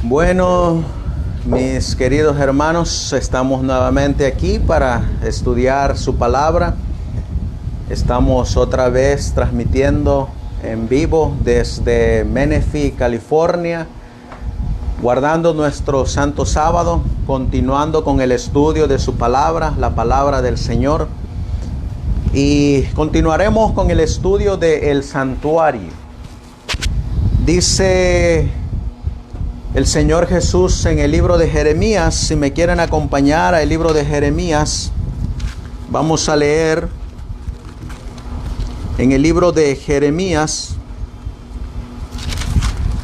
Bueno, mis queridos hermanos, estamos nuevamente aquí para estudiar su palabra. Estamos otra vez transmitiendo en vivo desde Menifee, California, guardando nuestro Santo Sábado, continuando con el estudio de su palabra, la palabra del Señor. Y continuaremos con el estudio del santuario. Dice el Señor Jesús en el libro de Jeremías. Si me quieren acompañar al libro de Jeremías, vamos a leer en el libro de Jeremías,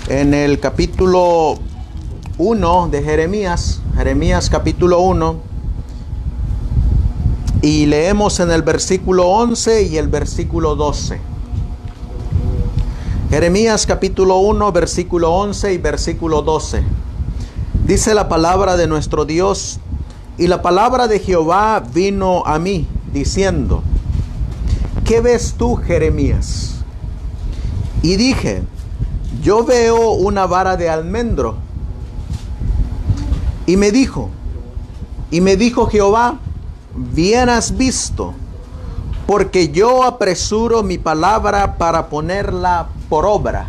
en el capítulo 1 de Jeremías capítulo 1, y leemos en el versículo 11 y el versículo 12. Jeremías capítulo 1, versículo 11 y versículo 12. Dice la palabra de nuestro Dios: y la palabra de Jehová vino a mí, diciendo: ¿qué ves tú, Jeremías? Y dije: yo veo una vara de almendro. Y me dijo Jehová: bien has visto, porque yo apresuro mi palabra para ponerla por obra.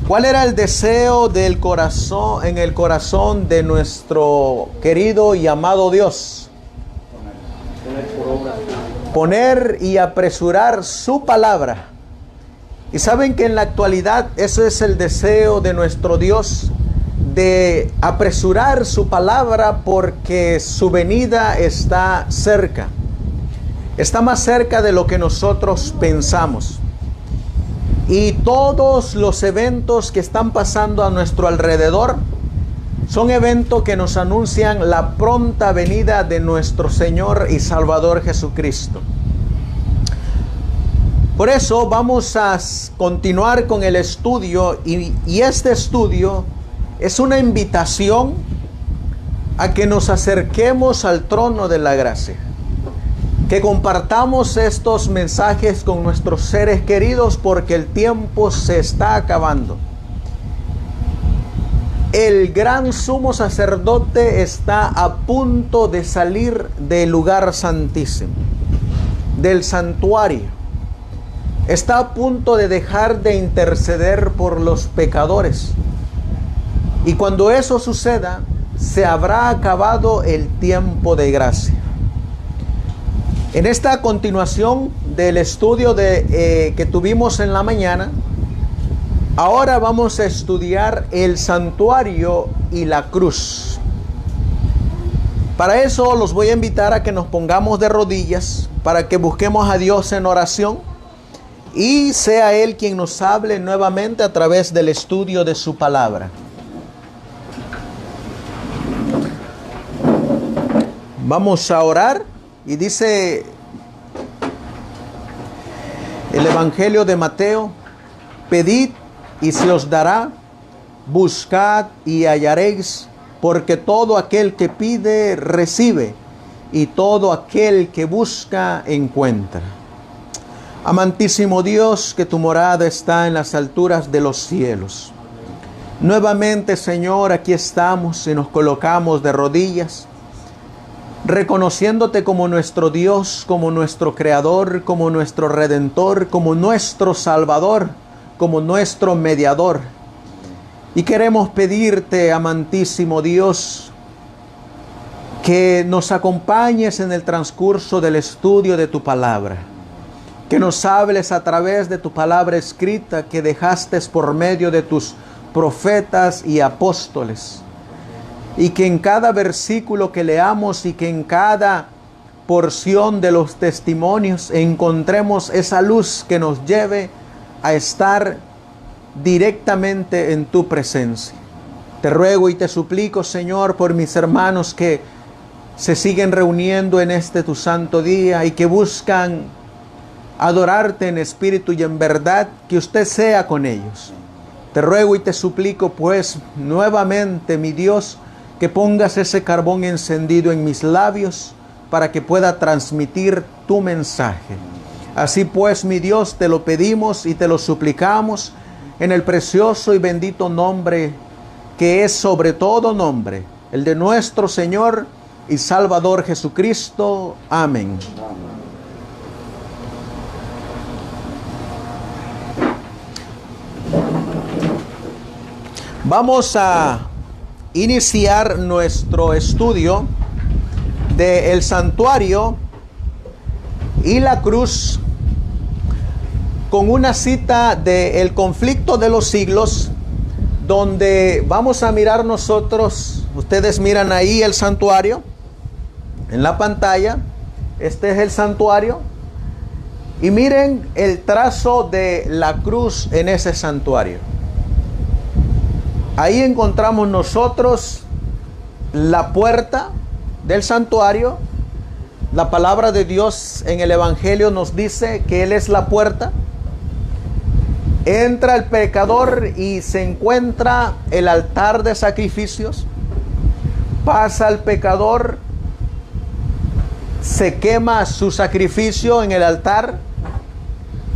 ¿Cuál era el deseo del corazón, en el corazón de nuestro querido y amado Dios? Poner y apresurar su palabra. Y saben que en la actualidad eso es el deseo de nuestro Dios, de apresurar su palabra, porque su venida está cerca. Está más cerca de lo que nosotros pensamos. Y todos los eventos que están pasando a nuestro alrededor son eventos que nos anuncian la pronta venida de nuestro Señor y Salvador Jesucristo. Por eso vamos a continuar con el estudio, y este estudio es una invitación a que nos acerquemos al trono de la gracia, que compartamos estos mensajes con nuestros seres queridos, porque el tiempo se está acabando. El gran sumo sacerdote está a punto de salir del lugar santísimo, del santuario. Está a punto de dejar de interceder por los pecadores. Y cuando eso suceda, se habrá acabado el tiempo de gracia. En esta continuación del estudio que tuvimos en la mañana, ahora vamos a estudiar el santuario y la cruz. Para eso los voy a invitar a que nos pongamos de rodillas, para que busquemos a Dios en oración, y sea Él quien nos hable nuevamente a través del estudio de su palabra. Vamos a orar. Y dice el Evangelio de Mateo: pedid y se os dará, buscad y hallaréis, porque todo aquel que pide recibe, y todo aquel que busca encuentra. Amantísimo Dios, que tu morada está en las alturas de los cielos. Nuevamente, Señor, aquí estamos y nos colocamos de rodillas, reconociéndote como nuestro Dios, como nuestro Creador, como nuestro Redentor, como nuestro Salvador, como nuestro Mediador. Y queremos pedirte, amantísimo Dios, que nos acompañes en el transcurso del estudio de tu palabra, que nos hables a través de tu palabra escrita que dejaste por medio de tus profetas y apóstoles. Y que en cada versículo que leamos y que en cada porción de los testimonios encontremos esa luz que nos lleve a estar directamente en tu presencia. Te ruego y te suplico, Señor, por mis hermanos que se siguen reuniendo en este tu santo día y que buscan adorarte en espíritu y en verdad, que usted sea con ellos. Te ruego y te suplico, pues, nuevamente, mi Dios, que pongas ese carbón encendido en mis labios para que pueda transmitir tu mensaje. Así pues, mi Dios, te lo pedimos y te lo suplicamos en el precioso y bendito nombre que es sobre todo nombre, el de nuestro Señor y Salvador Jesucristo. Amén. Vamos a iniciar nuestro estudio del santuario y la cruz con una cita del conflicto de los siglos, donde vamos a mirar nosotros, ustedes miran ahí el santuario en la pantalla, este es el santuario, y miren el trazo de la cruz en ese santuario. Ahí encontramos nosotros la puerta del santuario. La palabra de Dios en el Evangelio nos dice que Él es la puerta. Entra el pecador y se encuentra el altar de sacrificios. Pasa el pecador, se quema su sacrificio en el altar.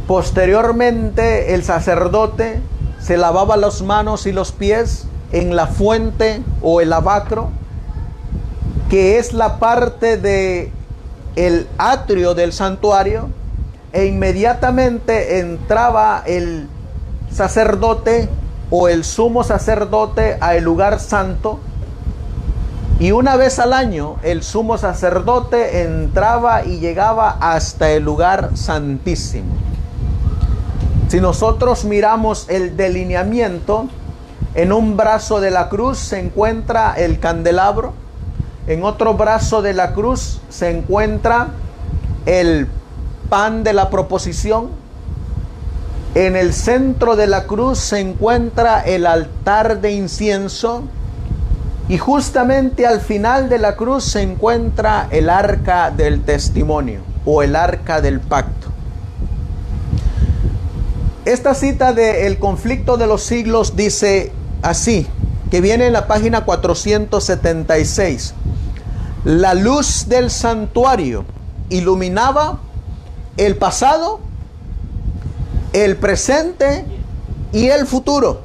Posteriormente el sacerdote se lavaba las manos y los pies en la fuente o el lavacro, que es la parte de el atrio del santuario, e inmediatamente entraba el sacerdote o el sumo sacerdote al lugar santo, y una vez al año el sumo sacerdote entraba y llegaba hasta el lugar santísimo. Si nosotros miramos el delineamiento, en un brazo de la cruz se encuentra el candelabro, en otro brazo de la cruz se encuentra el pan de la proposición, en el centro de la cruz se encuentra el altar de incienso, y justamente al final de la cruz se encuentra el arca del testimonio o el arca del pacto. Esta cita del conflicto de los siglos dice así, que viene en la página 476. La luz del santuario iluminaba el pasado, el presente y el futuro.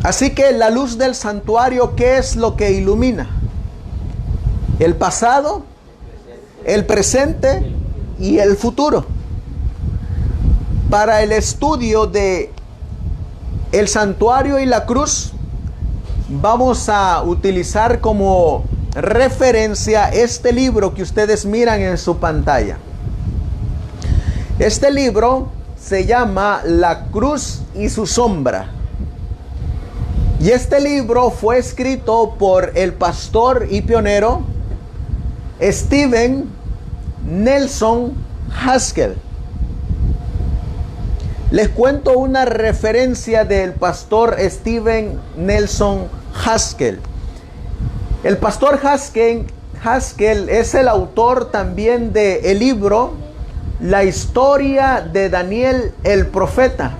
Así que la luz del santuario, ¿qué es lo que ilumina? El pasado, el presente y el futuro. Para el estudio de el santuario y la cruz, vamos a utilizar como referencia este libro que ustedes miran en su pantalla. Este libro se llama La Cruz y su Sombra. Y este libro fue escrito por el pastor y pionero Steven Nelson Haskell. Les cuento una referencia del pastor Steven Nelson Haskell. El pastor Haskell es el autor también del libro La historia de Daniel el profeta.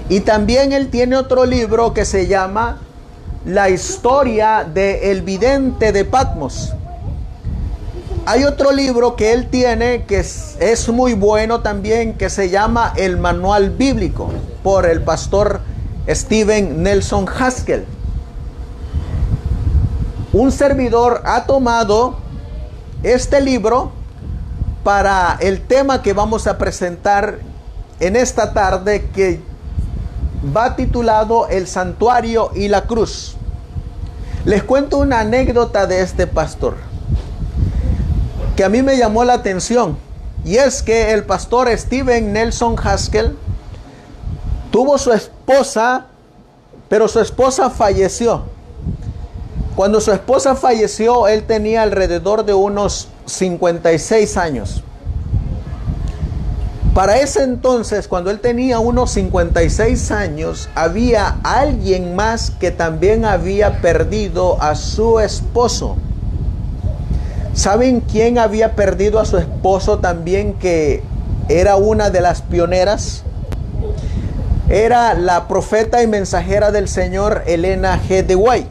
Y también él tiene otro libro que se llama La historia de el vidente de Patmos. Hay otro libro que él tiene que es muy bueno también, que se llama El Manual Bíblico, por el pastor Steven Nelson Haskell. Un servidor ha tomado este libro para el tema que vamos a presentar en esta tarde, que va titulado El Santuario y la Cruz. Les cuento una anécdota de este pastor que a mí me llamó la atención, y es que el pastor Steven Nelson Haskell tuvo su esposa, pero su esposa falleció. Cuando su esposa falleció, él tenía alrededor de unos 56 años. Para ese entonces, cuando él tenía unos 56 años, había alguien más que también había perdido a su esposo. ¿Saben quién había perdido a su esposo también, que era una de las pioneras? Era la profeta y mensajera del Señor Elena G. de White.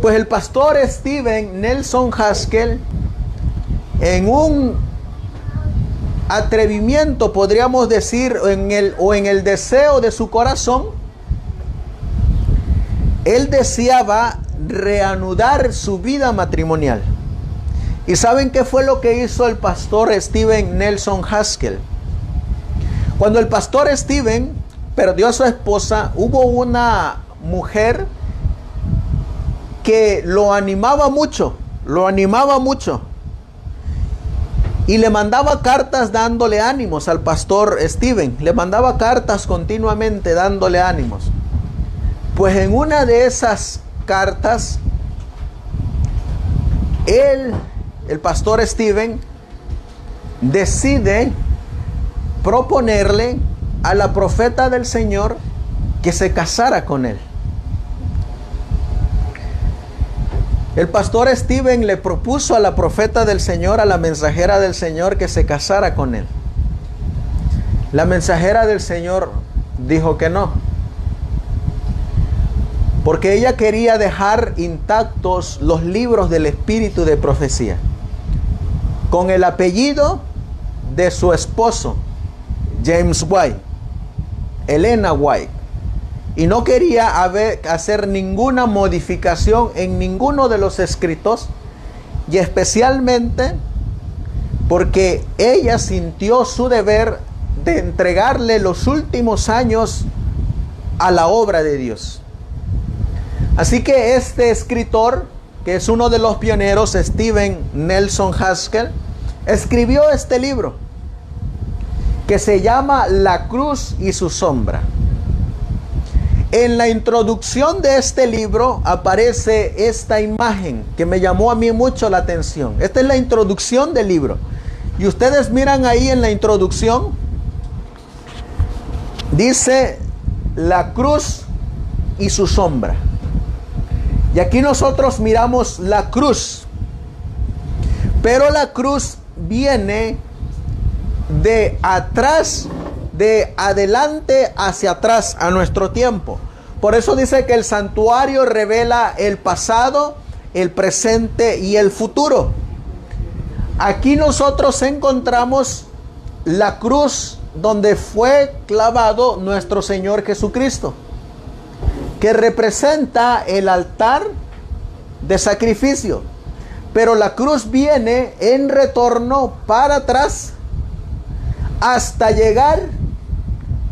Pues el pastor Steven Nelson Haskell, en un atrevimiento, podríamos decir, en el deseo de su corazón, él deseaba reanudar su vida matrimonial. ¿Y saben qué fue lo que hizo el pastor Steven Nelson Haskell? Cuando el pastor Steven perdió a su esposa, hubo una mujer que lo animaba mucho, y le mandaba cartas dándole ánimos al pastor Steven, le mandaba cartas continuamente dándole ánimos. Pues en una de esas cartas, el pastor Steven decide proponerle a la profeta del Señor que se casara con él. El pastor Steven le propuso a la profeta del Señor, a la mensajera del Señor, que se casara con él. La mensajera del Señor dijo que no, porque ella quería dejar intactos los libros del espíritu de profecía, con el apellido de su esposo, James White, Elena White, y no quería hacer ninguna modificación en ninguno de los escritos, y especialmente porque ella sintió su deber de entregarle los últimos años a la obra de Dios. Así que este escritor, que es uno de los pioneros, Steven Nelson Haskell, escribió este libro que se llama La Cruz y su Sombra. En la introducción de este libro aparece esta imagen que me llamó a mí mucho la atención. Esta es la introducción del libro. Y ustedes miran ahí en la introducción, dice la cruz y su sombra. Y aquí nosotros miramos la cruz, pero la cruz viene de atrás, de adelante hacia atrás a nuestro tiempo. Por eso dice que el santuario revela el pasado, el presente y el futuro. Aquí nosotros encontramos la cruz donde fue clavado nuestro Señor Jesucristo, que representa el altar de sacrificio. Pero la cruz viene en retorno para atrás hasta llegar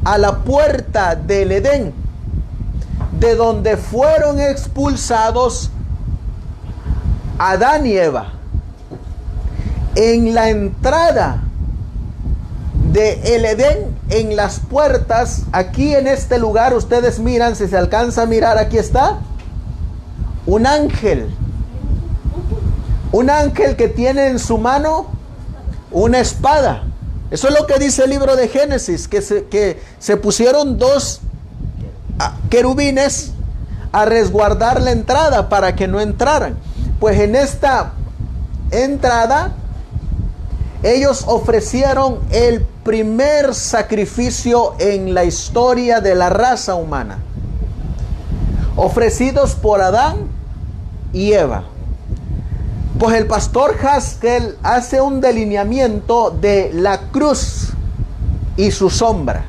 a la puerta del Edén, de donde fueron expulsados Adán y Eva. En la entrada del Edén, en las puertas, aquí en este lugar, ustedes miran, si se alcanza a mirar, aquí está un ángel que tiene en su mano una espada. Eso es lo que dice el libro de Génesis, que se pusieron dos querubines a resguardar la entrada para que no entraran. Pues en esta entrada ellos ofrecieron el primer sacrificio en la historia de la raza humana, ofrecidos por Adán y Eva. Pues el pastor Haskell hace un delineamiento de la cruz y su sombra.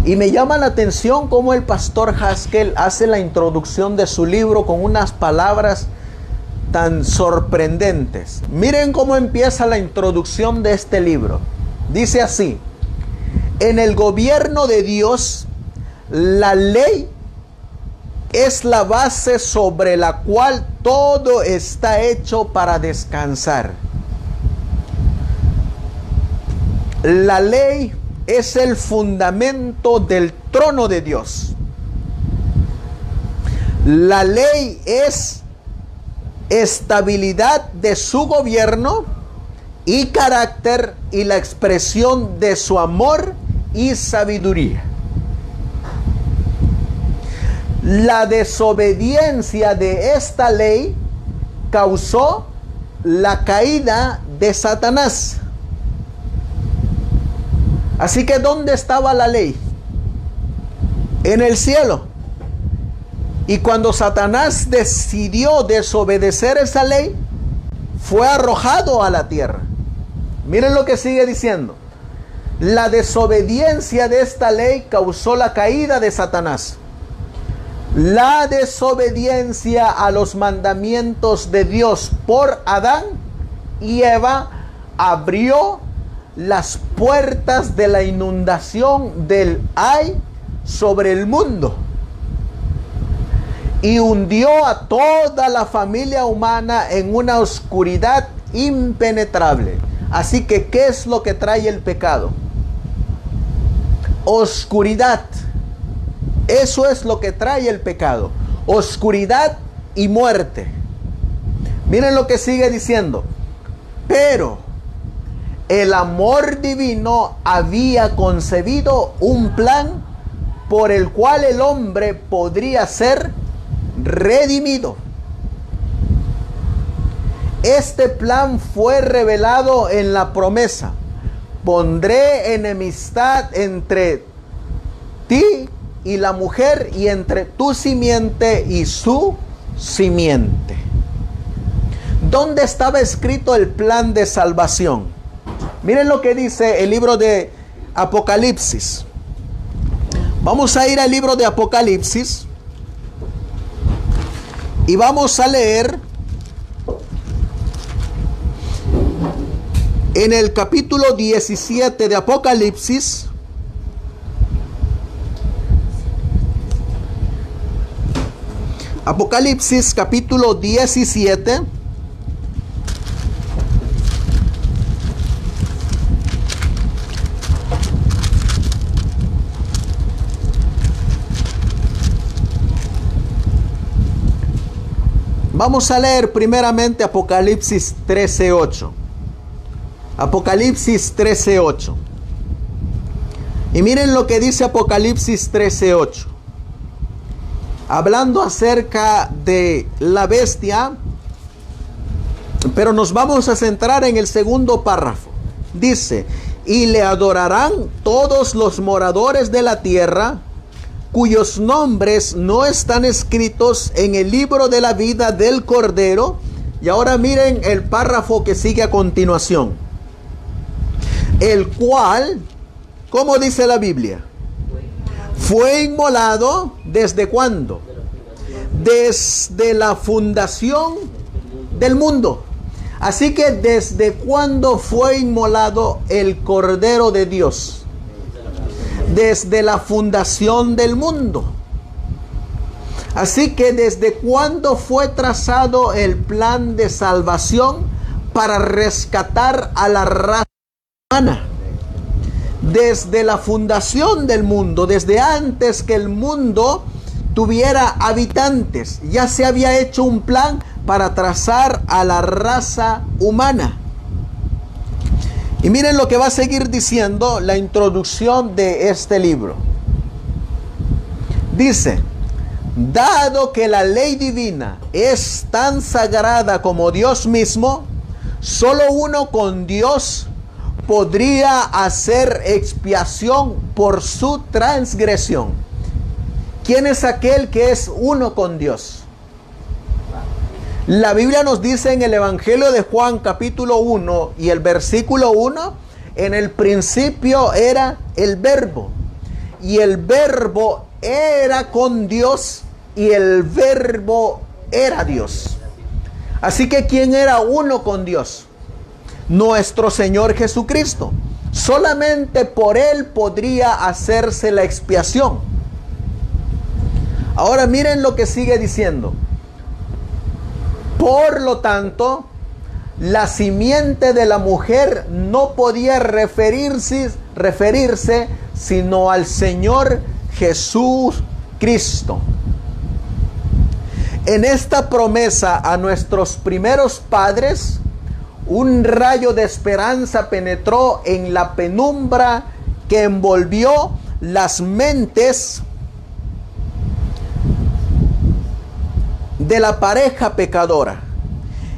Y me llama la atención cómo el pastor Haskell hace la introducción de su libro con unas palabras tan sorprendentes. Miren cómo empieza la introducción de este libro. Dice así: en el gobierno de Dios, la ley es la base sobre la cual todo está hecho para descansar. La ley es el fundamento del trono de Dios. La ley es estabilidad de su gobierno y carácter y la expresión de su amor y sabiduría. La desobediencia de esta ley causó la caída de Satanás. Así que ¿dónde estaba la ley? En el cielo. Y cuando Satanás decidió desobedecer esa ley, fue arrojado a la tierra. Miren lo que sigue diciendo. La desobediencia de esta ley causó la caída de Satanás. La desobediencia a los mandamientos de Dios por Adán y Eva abrió las puertas de la inundación del ay sobre el mundo y hundió a toda la familia humana en una oscuridad impenetrable. Así que, ¿qué es lo que trae el pecado? Oscuridad. Eso es lo que trae el pecado. Oscuridad y muerte. Miren lo que sigue diciendo. Pero el amor divino había concebido un plan por el cual el hombre podría ser redimido. Este plan fue revelado en la promesa: pondré enemistad entre ti y la mujer, y entre tu simiente y su simiente. ¿Dónde estaba escrito el plan de salvación? Miren lo que dice el libro de Apocalipsis. Vamos a ir al libro de Apocalipsis y vamos a leer en el capítulo 17 de Apocalipsis. Apocalipsis capítulo 17. Vamos a leer primeramente Apocalipsis 13:8. Apocalipsis 13:8. Y miren lo que dice Apocalipsis 13:8. Hablando acerca de la bestia, pero nos vamos a centrar en el segundo párrafo. Dice: y le adorarán todos los moradores de la tierra, cuyos nombres no están escritos en el libro de la vida del Cordero. Y ahora miren el párrafo que sigue a continuación. El cual, ¿cómo dice la Biblia? Fue inmolado, ¿desde cuándo? Desde la fundación del mundo. Así que, ¿desde cuándo fue inmolado el Cordero de Dios? Desde la fundación del mundo. Así que, ¿desde cuándo fue trazado el plan de salvación para rescatar a la raza humana? Desde la fundación del mundo, desde antes que el mundo tuviera habitantes, ya se había hecho un plan para trazar a la raza humana. Y miren lo que va a seguir diciendo la introducción de este libro. Dice: dado que la ley divina es tan sagrada como Dios mismo, solo uno con Dios podría hacer expiación por su transgresión. ¿Quién es aquel que es uno con Dios? La Biblia nos dice en el Evangelio de Juan capítulo 1 y el versículo 1: en el principio era el Verbo, y el Verbo era con Dios, y el Verbo era Dios. Así que, ¿quién era uno con Dios? Nuestro Señor Jesucristo. Solamente por Él podría hacerse la expiación. Ahora miren lo que sigue diciendo. Por lo tanto, la simiente de la mujer no podía referirse sino al Señor Jesucristo. En esta promesa a nuestros primeros padres, un rayo de esperanza penetró en la penumbra que envolvió las mentes de la pareja pecadora.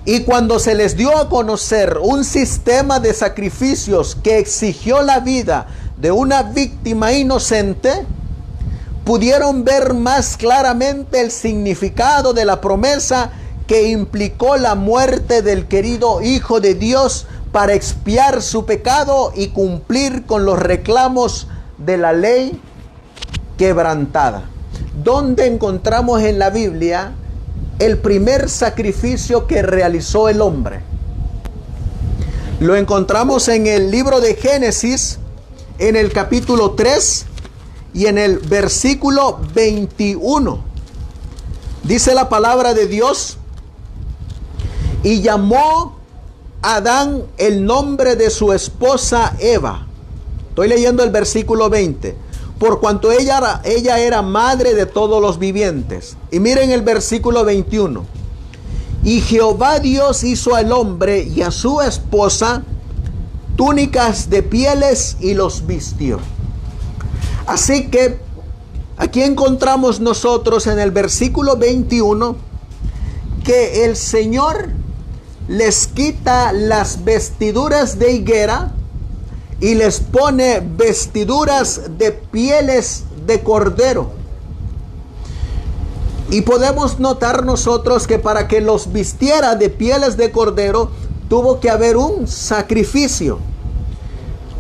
Y cuando se les dio a conocer un sistema de sacrificios que exigió la vida de una víctima inocente, pudieron ver más claramente el significado de la promesa que implicó la muerte del querido Hijo de Dios para expiar su pecado y cumplir con los reclamos de la ley quebrantada. ¿Dónde encontramos en la Biblia el primer sacrificio que realizó el hombre? Lo encontramos en el libro de Génesis, en el capítulo 3 y en el versículo 21. Dice la palabra de Dios: y llamó Adán el nombre de su esposa Eva. Estoy leyendo el versículo 20. Por cuanto ella era madre de todos los vivientes. Y miren el versículo 21. Y Jehová Dios hizo al hombre y a su esposa túnicas de pieles y los vistió. Así que aquí encontramos nosotros en el versículo 21 que el Señor les quita las vestiduras de higuera y les pone vestiduras de pieles de cordero. Y podemos notar nosotros que para que los vistiera de pieles de cordero tuvo que haber un sacrificio.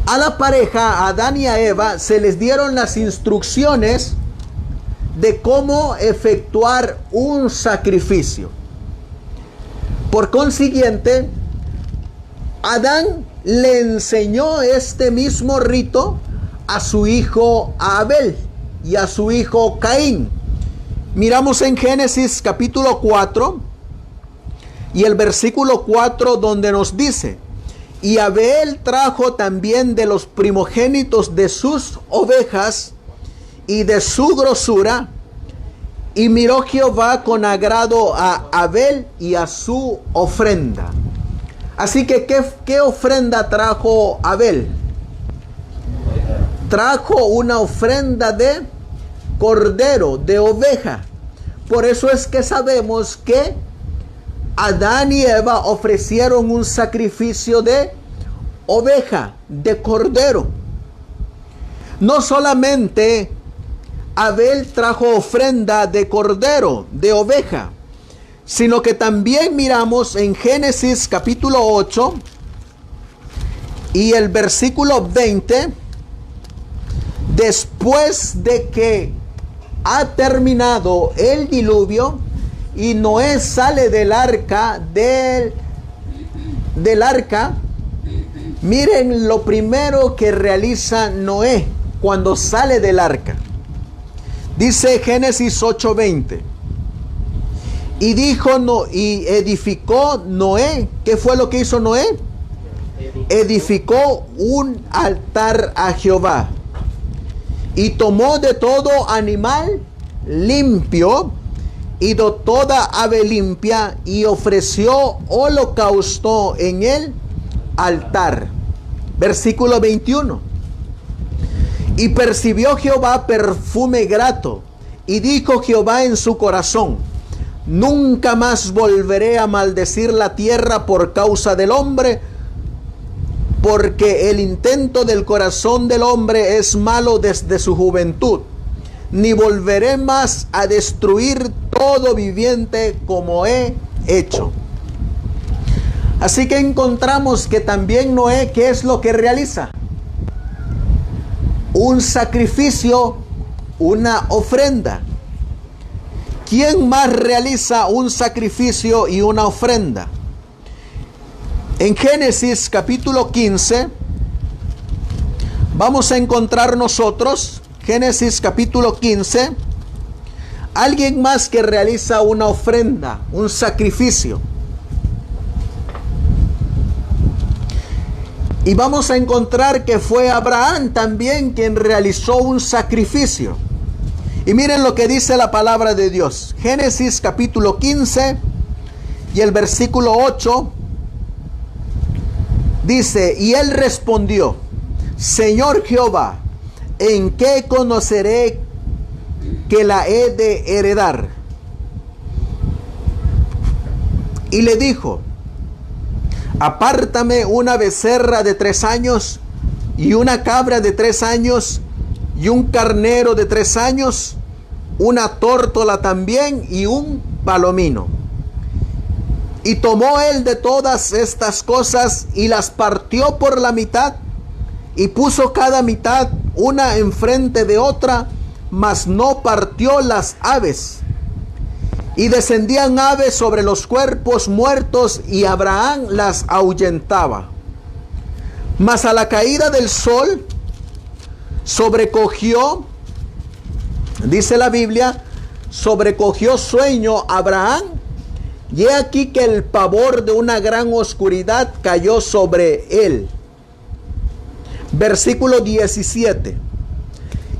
A la pareja, a Adán y a Eva, se les dieron las instrucciones de cómo efectuar un sacrificio. Por consiguiente, Adán le enseñó este mismo rito a su hijo Abel y a su hijo Caín. Miramos en Génesis capítulo 4 y el versículo 4, donde nos dice: y Abel trajo también de los primogénitos de sus ovejas y de su grosura, y miró Jehová con agrado a Abel y a su ofrenda. Así que, ¿qué ofrenda trajo Abel? Trajo una ofrenda de cordero, de oveja. Por eso es que sabemos que Adán y Eva ofrecieron un sacrificio de oveja, de cordero. No solamente Abel trajo ofrenda de cordero, de oveja, sino que también miramos en Génesis capítulo 8 y el versículo 20, después de que ha terminado el diluvio y Noé sale del arca, del arca, miren lo primero que realiza Noé cuando sale del arca. Dice Génesis 8:20. Y dijo y edificó Noé. ¿Qué fue lo que hizo Noé? Edificó un altar a Jehová. Y tomó de todo animal limpio y de toda ave limpia y ofreció holocausto en el altar. Versículo 21. Y percibió Jehová perfume grato, y dijo Jehová en su corazón: nunca más volveré a maldecir la tierra por causa del hombre, porque el intento del corazón del hombre es malo desde su juventud, ni volveré más a destruir todo viviente como he hecho. Así que encontramos que también Noé, ¿qué es lo que realiza? Un sacrificio, una ofrenda. ¿Quién más realiza un sacrificio y una ofrenda? En Génesis capítulo 15 vamos a encontrar nosotros, Génesis capítulo 15, alguien más que realiza una ofrenda, un sacrificio. Y vamos a encontrar que fue Abraham también quien realizó un sacrificio. Y miren lo que dice la palabra de Dios. Génesis capítulo 15 y el versículo 8 dice: y él respondió: Señor Jehová, ¿en qué conoceré que la he de heredar? Y le dijo: apártame una becerra de 3 años, y una cabra de 3 años, y un carnero de 3 años, una tórtola también, y un palomino. Y tomó él de todas estas cosas y las partió por la mitad y puso cada mitad una enfrente de otra, mas no partió las aves. Y descendían aves sobre los cuerpos muertos y Abraham las ahuyentaba. Mas a la caída del sol sobrecogió, dice la Biblia, sobrecogió sueño Abraham, y he aquí que el pavor de una gran oscuridad cayó sobre él. Versículo 17.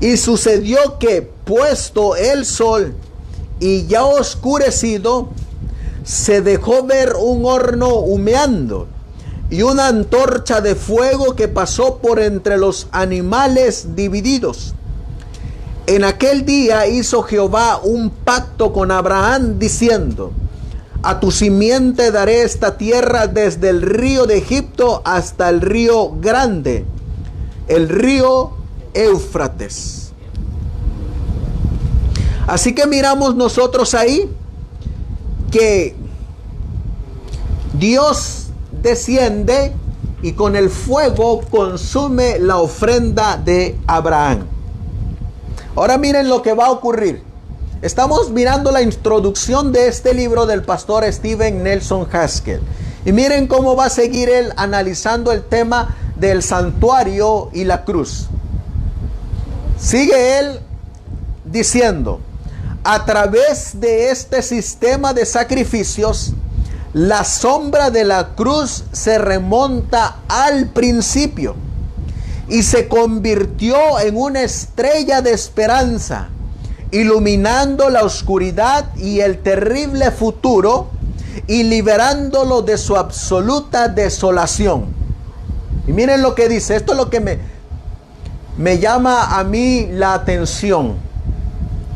Y sucedió que, puesto el sol y ya oscurecido, se dejó ver un horno humeando y una antorcha de fuego que pasó por entre los animales divididos. En aquel día hizo Jehová un pacto con Abraham diciendo: a tu simiente daré esta tierra desde el río de Egipto hasta el río grande, el río Éufrates. Así que miramos nosotros ahí que Dios desciende y con el fuego consume la ofrenda de Abraham. Ahora miren lo que va a ocurrir. Estamos mirando la introducción de este libro del pastor Steven Nelson Haskell. Y miren cómo va a seguir él analizando el tema del santuario y la cruz. Sigue él diciendo: a través de este sistema de sacrificios, la sombra de la cruz se remonta al principio y se convirtió en una estrella de esperanza, iluminando la oscuridad y el terrible futuro y liberándolo de su absoluta desolación. Y miren lo que dice. Esto es lo que me llama a mí la atención.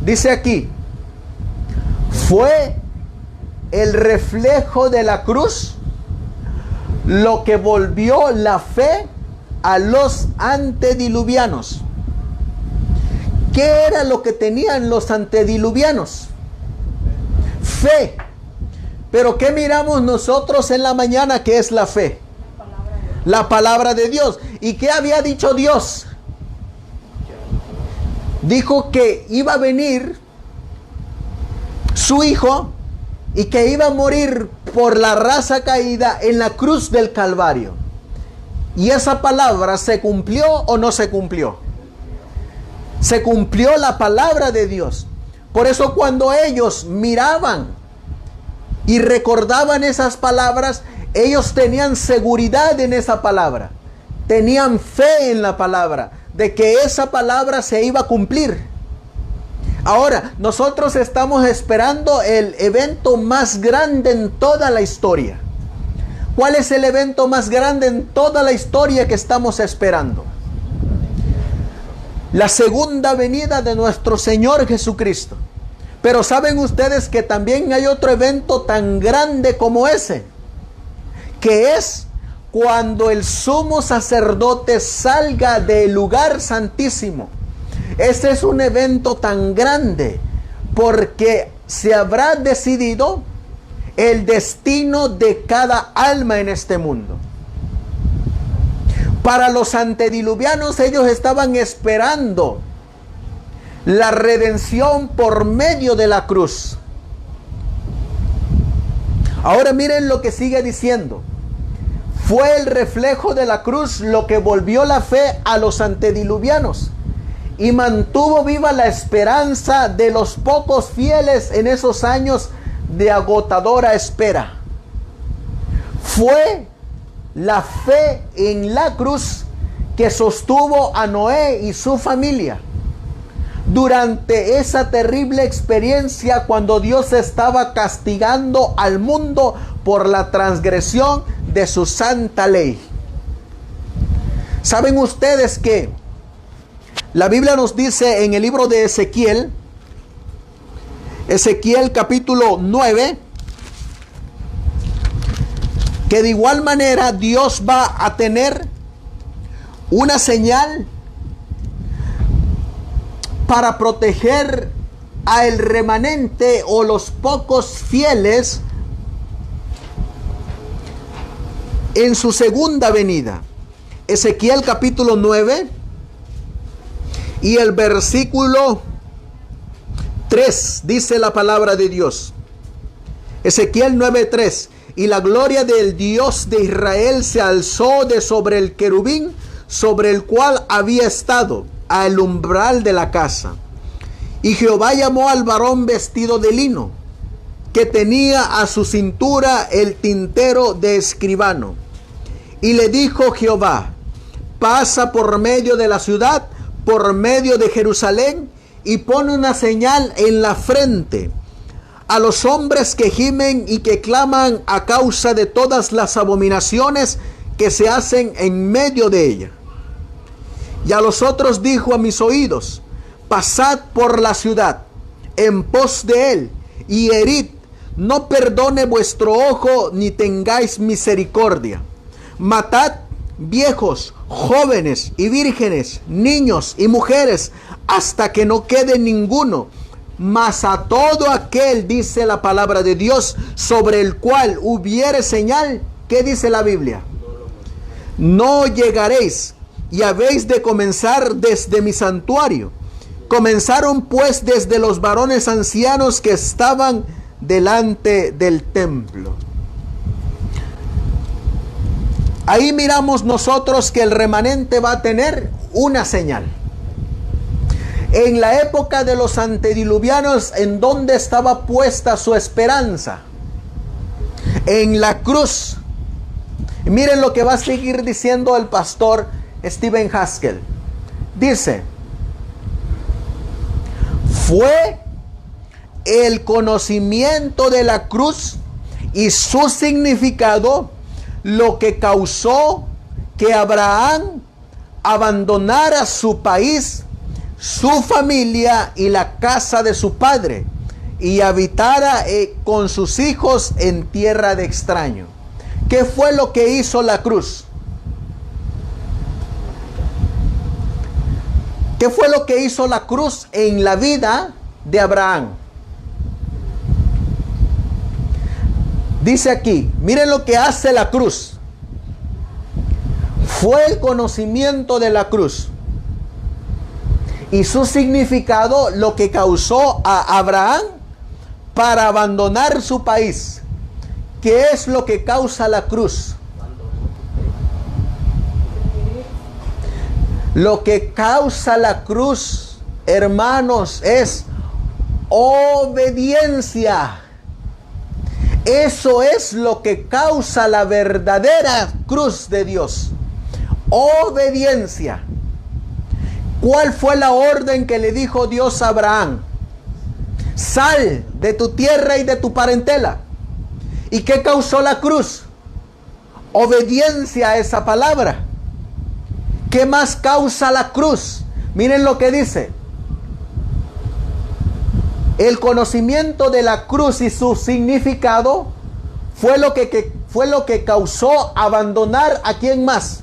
Dice aquí: fue el reflejo de la cruz lo que volvió la fe a los antediluvianos. ¿Qué era lo que tenían los antediluvianos? Fe. Pero ¿qué miramos nosotros en la mañana que es la fe? La palabra de Dios. ¿Y qué había dicho Dios? Dijo que iba a venir su hijo y que iba a morir por la raza caída en la cruz del Calvario. ¿Y esa palabra se cumplió o no se cumplió? Se cumplió la palabra de Dios. Por eso cuando ellos miraban y recordaban esas palabras, ellos tenían seguridad en esa palabra. Tenían fe en la palabra, de que esa palabra se iba a cumplir. Ahora, nosotros estamos esperando el evento más grande en toda la historia. ¿Cuál es el evento más grande en toda la historia que estamos esperando? La segunda venida de nuestro Señor Jesucristo. Pero ¿saben ustedes que también hay otro evento tan grande como ese? Que es cuando el sumo sacerdote salga del lugar santísimo. Ese es un evento tan grande porque se habrá decidido el destino de cada alma en este mundo. Para los antediluvianos, ellos estaban esperando la redención por medio de la cruz. Ahora miren lo que sigue diciendo. Fue el reflejo de la cruz lo que volvió la fe a los antediluvianos y mantuvo viva la esperanza de los pocos fieles en esos años de agotadora espera. Fue la fe en la cruz que sostuvo a Noé y su familia durante esa terrible experiencia cuando Dios estaba castigando al mundo por la transgresión de su santa ley. ¿Saben ustedes que la Biblia nos dice en el libro de Ezequiel capítulo 9, que de igual manera Dios va a tener una señal para proteger a el remanente o los pocos fieles en su segunda venida. Ezequiel capítulo 9 y el versículo 3 dice la palabra de Dios. Ezequiel 9:3. Y la gloria del Dios de Israel se alzó de sobre el querubín sobre el cual había estado al umbral de la casa. Y Jehová llamó al varón vestido de lino, que tenía a su cintura el tintero de escribano. Y le dijo Jehová: pasa por medio de la ciudad, por medio de Jerusalén, y pone una señal en la frente a los hombres que gimen y que claman a causa de todas las abominaciones que se hacen en medio de ella. Y a los otros dijo a mis oídos: pasad por la ciudad en pos de él y herid, no perdone vuestro ojo ni tengáis misericordia. Matad viejos, jóvenes y vírgenes, niños y mujeres, hasta que no quede ninguno. Mas a todo aquel, dice la palabra de Dios, sobre el cual hubiere señal, ¿qué dice la Biblia? No llegaréis, y habéis de comenzar desde mi santuario. Comenzaron pues desde los varones ancianos que estaban delante del templo. Ahí miramos nosotros que el remanente va a tener una señal. En la época de los antediluvianos, ¿en dónde estaba puesta su esperanza? En la cruz. Y miren lo que va a seguir diciendo el pastor Stephen Haskell. Dice: fue el conocimiento de la cruz y su significado lo que causó que Abraham abandonara su país, su familia y la casa de su padre, y habitara con sus hijos en tierra de extraño. ¿Qué fue lo que hizo la cruz? ¿Qué fue lo que hizo la cruz en la vida de Abraham? Dice aquí, miren lo que hace la cruz. Fue el conocimiento de la cruz y su significado lo que causó a Abraham para abandonar su país. ¿Qué es lo que causa la cruz? Lo que causa la cruz, hermanos, es obediencia. Eso es lo que causa la verdadera cruz de Dios. Obediencia. ¿Cuál fue la orden que le dijo Dios a Abraham? Sal de tu tierra y de tu parentela. ¿Y qué causó la cruz? Obediencia a esa palabra. ¿Qué más causa la cruz? Miren lo que dice. El conocimiento de la cruz y su significado fue lo que causó abandonar ¿a quién más?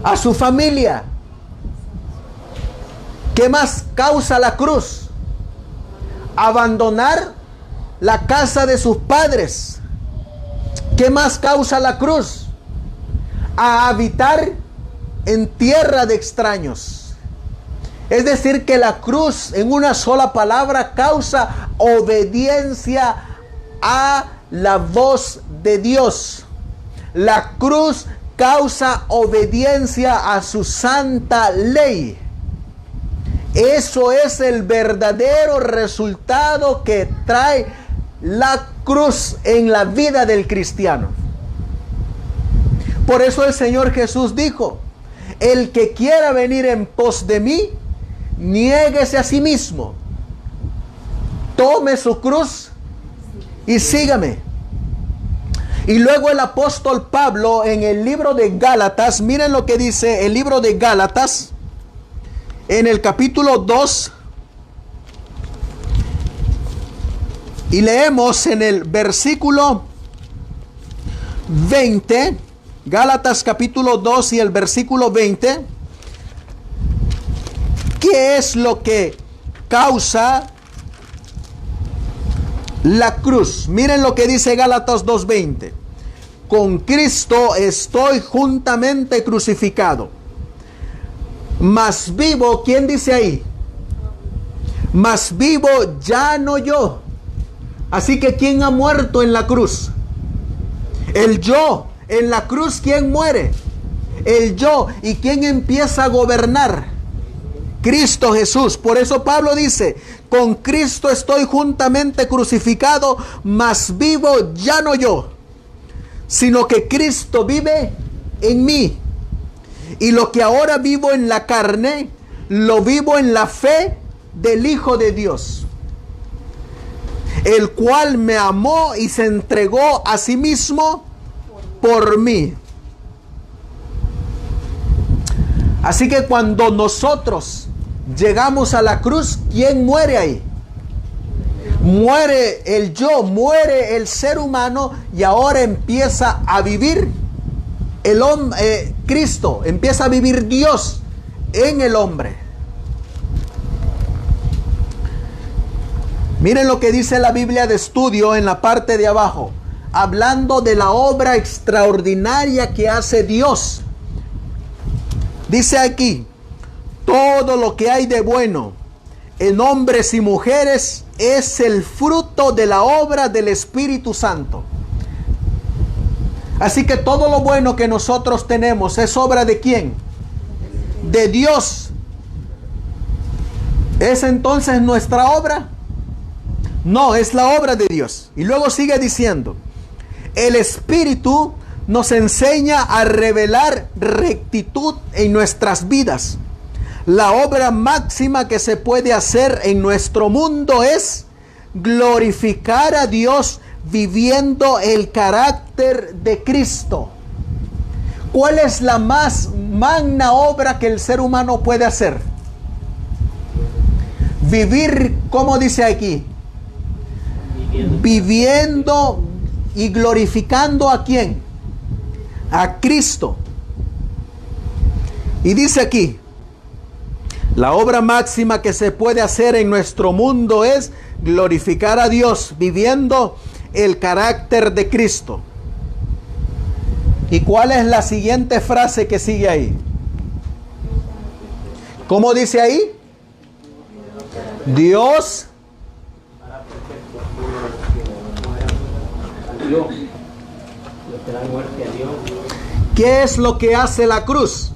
A su familia. ¿Qué más causa la cruz? Abandonar la casa de sus padres. ¿Qué más causa la cruz? A habitar en tierra de extraños. Es decir, que la cruz, en una sola palabra, causa obediencia a la voz de Dios. La cruz causa obediencia a su santa ley. Eso es el verdadero resultado que trae la cruz en la vida del cristiano. Por eso el Señor Jesús dijo: el que quiera venir en pos de mí, niéguese a sí mismo, tome su cruz y sígame. Y luego el apóstol Pablo en el libro de Gálatas, miren lo que dice el libro de Gálatas, en el capítulo 2, y leemos en el versículo 20, Gálatas capítulo 2 y el versículo 20, ¿qué es lo que causa la cruz? Miren lo que dice Gálatas 2:20. con Cristo estoy juntamente crucificado. Mas vivo, ¿quién dice ahí? Mas vivo ya no yo. Así que ¿quién ha muerto en la cruz? El yo. En la cruz, ¿quién muere? El yo. ¿Y quién empieza a gobernar? Cristo Jesús. Por eso Pablo dice, con Cristo estoy juntamente crucificado, mas vivo ya no yo, sino que Cristo vive en mí. Y lo que ahora vivo en la carne, lo vivo en la fe del Hijo de Dios, el cual me amó y se entregó a sí mismo por mí. Así que cuando nosotros llegamos a la cruz, ¿quién muere ahí? Muere el yo, muere el ser humano, y ahora empieza a vivir el hombre, Cristo, empieza a vivir Dios en el hombre. Miren lo que dice la Biblia de estudio en la parte de abajo, hablando de la obra extraordinaria que hace Dios. Dice aquí, todo lo que hay de bueno en hombres y mujeres es el fruto de la obra del Espíritu Santo. Así que todo lo bueno que nosotros tenemos es obra ¿de quién? De Dios. ¿Es entonces nuestra obra? No, es la obra de Dios. Y luego sigue diciendo, el Espíritu nos enseña a revelar rectitud en nuestras vidas. La obra máxima que se puede hacer en nuestro mundo es glorificar a Dios viviendo el carácter de Cristo. ¿Cuál es la más magna obra que el ser humano puede hacer? Vivir, ¿cómo dice aquí? Viviendo y glorificando ¿a quién? A Cristo. Y dice aquí, la obra máxima que se puede hacer en nuestro mundo es glorificar a Dios viviendo el carácter de Cristo. ¿Y cuál es la siguiente frase que sigue ahí? ¿Cómo dice ahí? Dios ¿qué es lo que hace la cruz?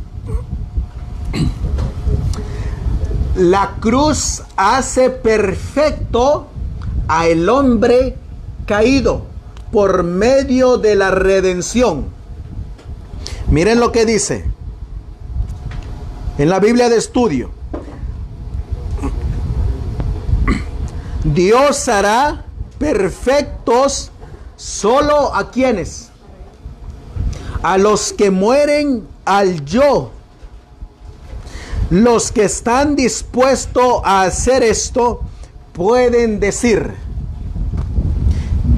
La cruz hace perfecto al hombre caído por medio de la redención. Miren lo que dice en la Biblia de estudio. Dios hará perfectos solo ¿a quiénes? A los que mueren al yo. Los que están dispuestos a hacer esto pueden decir,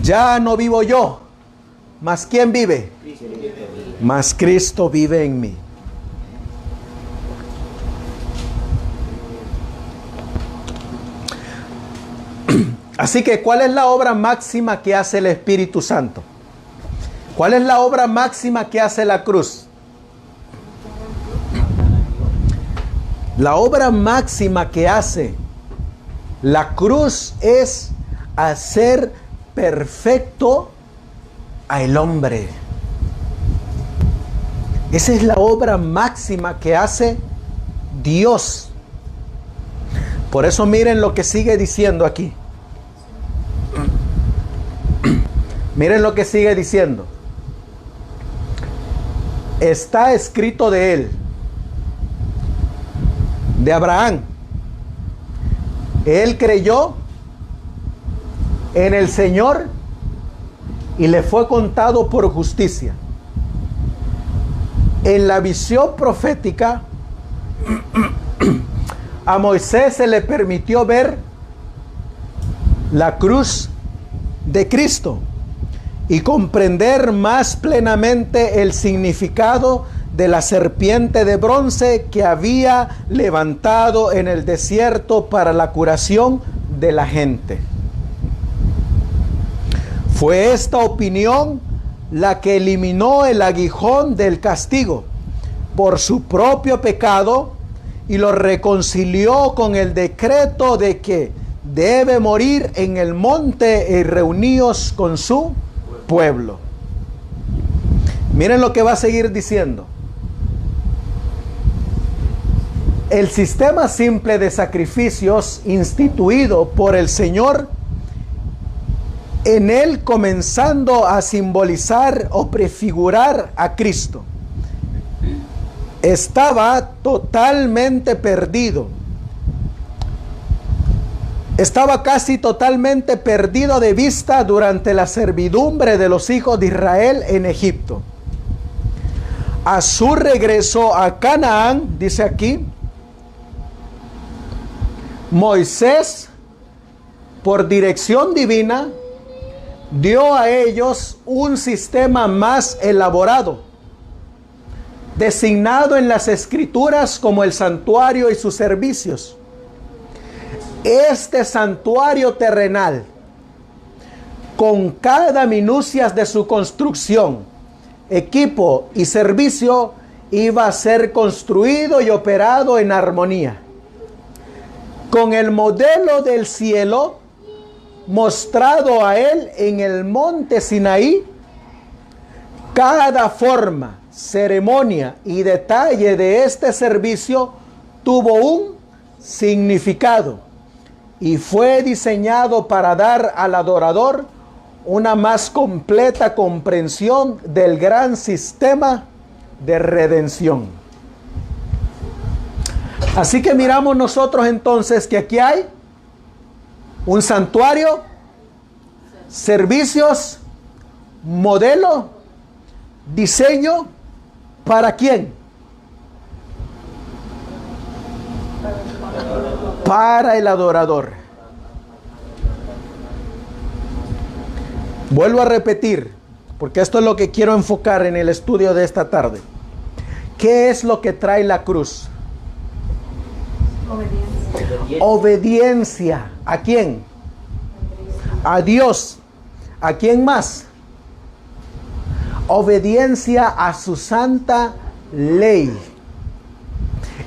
ya no vivo yo, mas ¿quién vive? Mas Cristo vive en mí. Así que, ¿cuál es la obra máxima que hace el Espíritu Santo? ¿Cuál es la obra máxima que hace la cruz? La obra máxima que hace la cruz es hacer perfecto al hombre. Esa es la obra máxima que hace Dios. Por eso miren lo que sigue diciendo aquí. Miren lo que sigue diciendo. Está escrito de él, de Abraham. Él creyó en el Señor y le fue contado por justicia. En la visión profética, a Moisés se le permitió ver la cruz de Cristo y comprender más plenamente el significado de la serpiente de bronce que había levantado en el desierto para la curación de la gente. Fue esta opinión la que eliminó el aguijón del castigo por su propio pecado y lo reconcilió con el decreto de que debe morir en el monte y reunidos con su pueblo. Miren lo que va a seguir diciendo. El sistema simple de sacrificios instituido por el Señor, en él comenzando a simbolizar o prefigurar a Cristo, estaba totalmente perdido. Estaba casi totalmente perdido de vista durante la servidumbre de los hijos de Israel en Egipto. A su regreso a Canaán, dice aquí, Moisés, por dirección divina, dio a ellos un sistema más elaborado, designado en las Escrituras como el santuario y sus servicios. Este santuario terrenal, con cada minucia de su construcción, equipo y servicio, iba a ser construido y operado en armonía con el modelo del cielo mostrado a él en el monte Sinaí. Cada forma, ceremonia y detalle de este servicio tuvo un significado y fue diseñado para dar al adorador una más completa comprensión del gran sistema de redención. Así que miramos nosotros entonces que aquí hay un santuario, servicios, modelo, diseño, ¿para quién? Para el adorador. Vuelvo a repetir, porque esto es lo que quiero enfocar en el estudio de esta tarde. ¿Qué es lo que trae la cruz? Obediencia. ¿A quién? A Dios. ¿A quién más? Obediencia a su santa ley.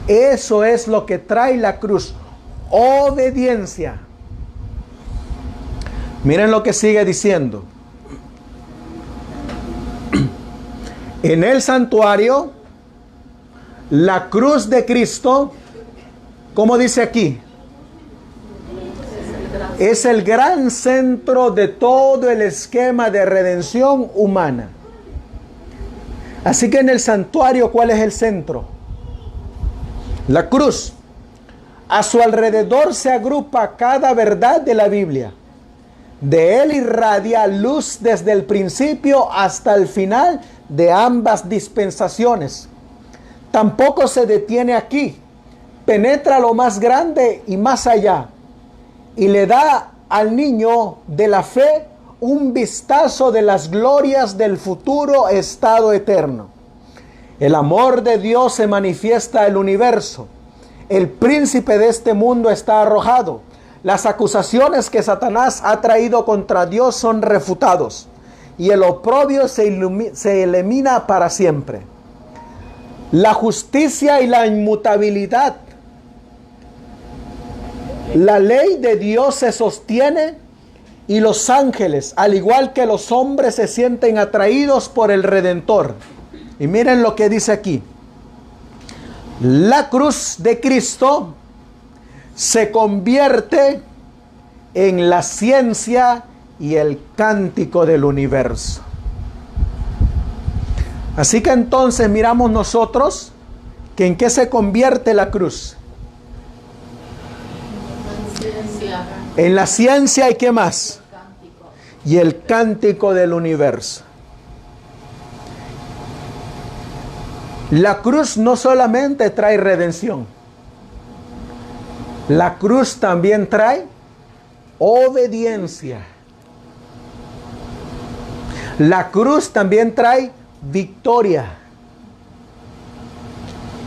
Eso es lo que trae la cruz. Obediencia. Miren lo que sigue diciendo. En el santuario, la cruz de Cristo, ¿cómo dice aquí? Es el gran centro de todo el esquema de redención humana. Así que en el santuario, ¿cuál es el centro? La cruz. A su alrededor se agrupa cada verdad de la Biblia. De él irradia luz desde el principio hasta el final de ambas dispensaciones. Tampoco se detiene aquí. Penetra lo más grande y más allá, y le da al niño de la fe un vistazo de las glorias del futuro estado eterno. El amor de Dios se manifiesta en el universo. El príncipe de este mundo está arrojado. Las acusaciones que Satanás ha traído contra Dios son refutados, y el oprobio se elimina para siempre. La justicia y la inmutabilidad. La ley de Dios se sostiene y los ángeles, al igual que los hombres, se sienten atraídos por el Redentor. Y miren lo que dice aquí. La cruz de Cristo se convierte en la ciencia y el cántico del universo. Así que entonces miramos nosotros que en qué se convierte la cruz. En la ciencia y qué más. Y el cántico del universo. La cruz no solamente trae redención. La cruz también trae obediencia. La cruz también trae victoria.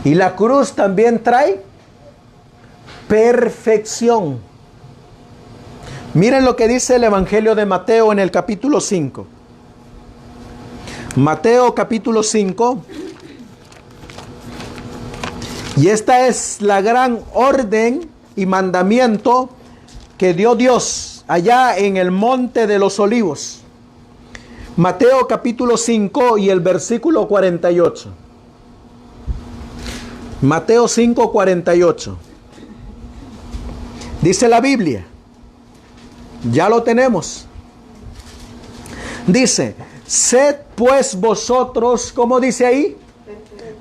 Y la cruz también trae perfección. Miren lo que dice el Evangelio de Mateo en el capítulo 5. Mateo capítulo 5. Y esta es la gran orden y mandamiento que dio Dios allá en el monte de los olivos. Mateo capítulo 5 y el versículo 48. Mateo 5, 48. Dice la Biblia. Ya lo tenemos. Dice, sed pues vosotros, ¿cómo dice ahí?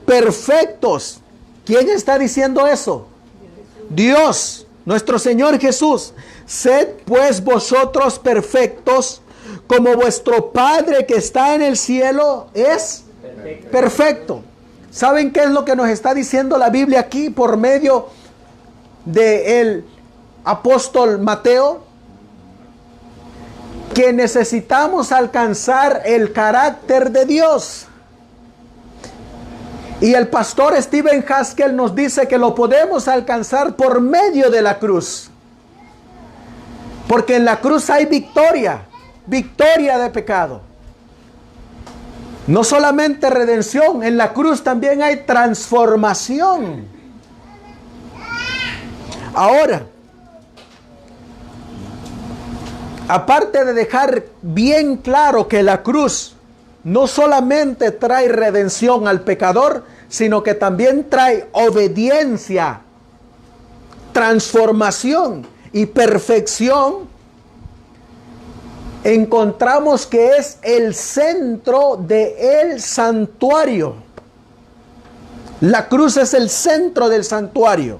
Perfectos. ¿Quién está diciendo eso? Dios, nuestro Señor Jesús. Sed pues vosotros perfectos, como vuestro Padre que está en el cielo es perfecto. ¿Saben qué es lo que nos está diciendo la Biblia aquí por medio del apóstol Mateo? Que necesitamos alcanzar el carácter de Dios. Y el pastor Stephen Haskell nos dice que lo podemos alcanzar por medio de la cruz. Porque en la cruz hay victoria, victoria de pecado. No solamente redención, en la cruz también hay transformación. Ahora, aparte de dejar bien claro que la cruz no solamente trae redención al pecador, sino que también trae obediencia, transformación y perfección, encontramos que es el centro del santuario. La cruz es el centro del santuario.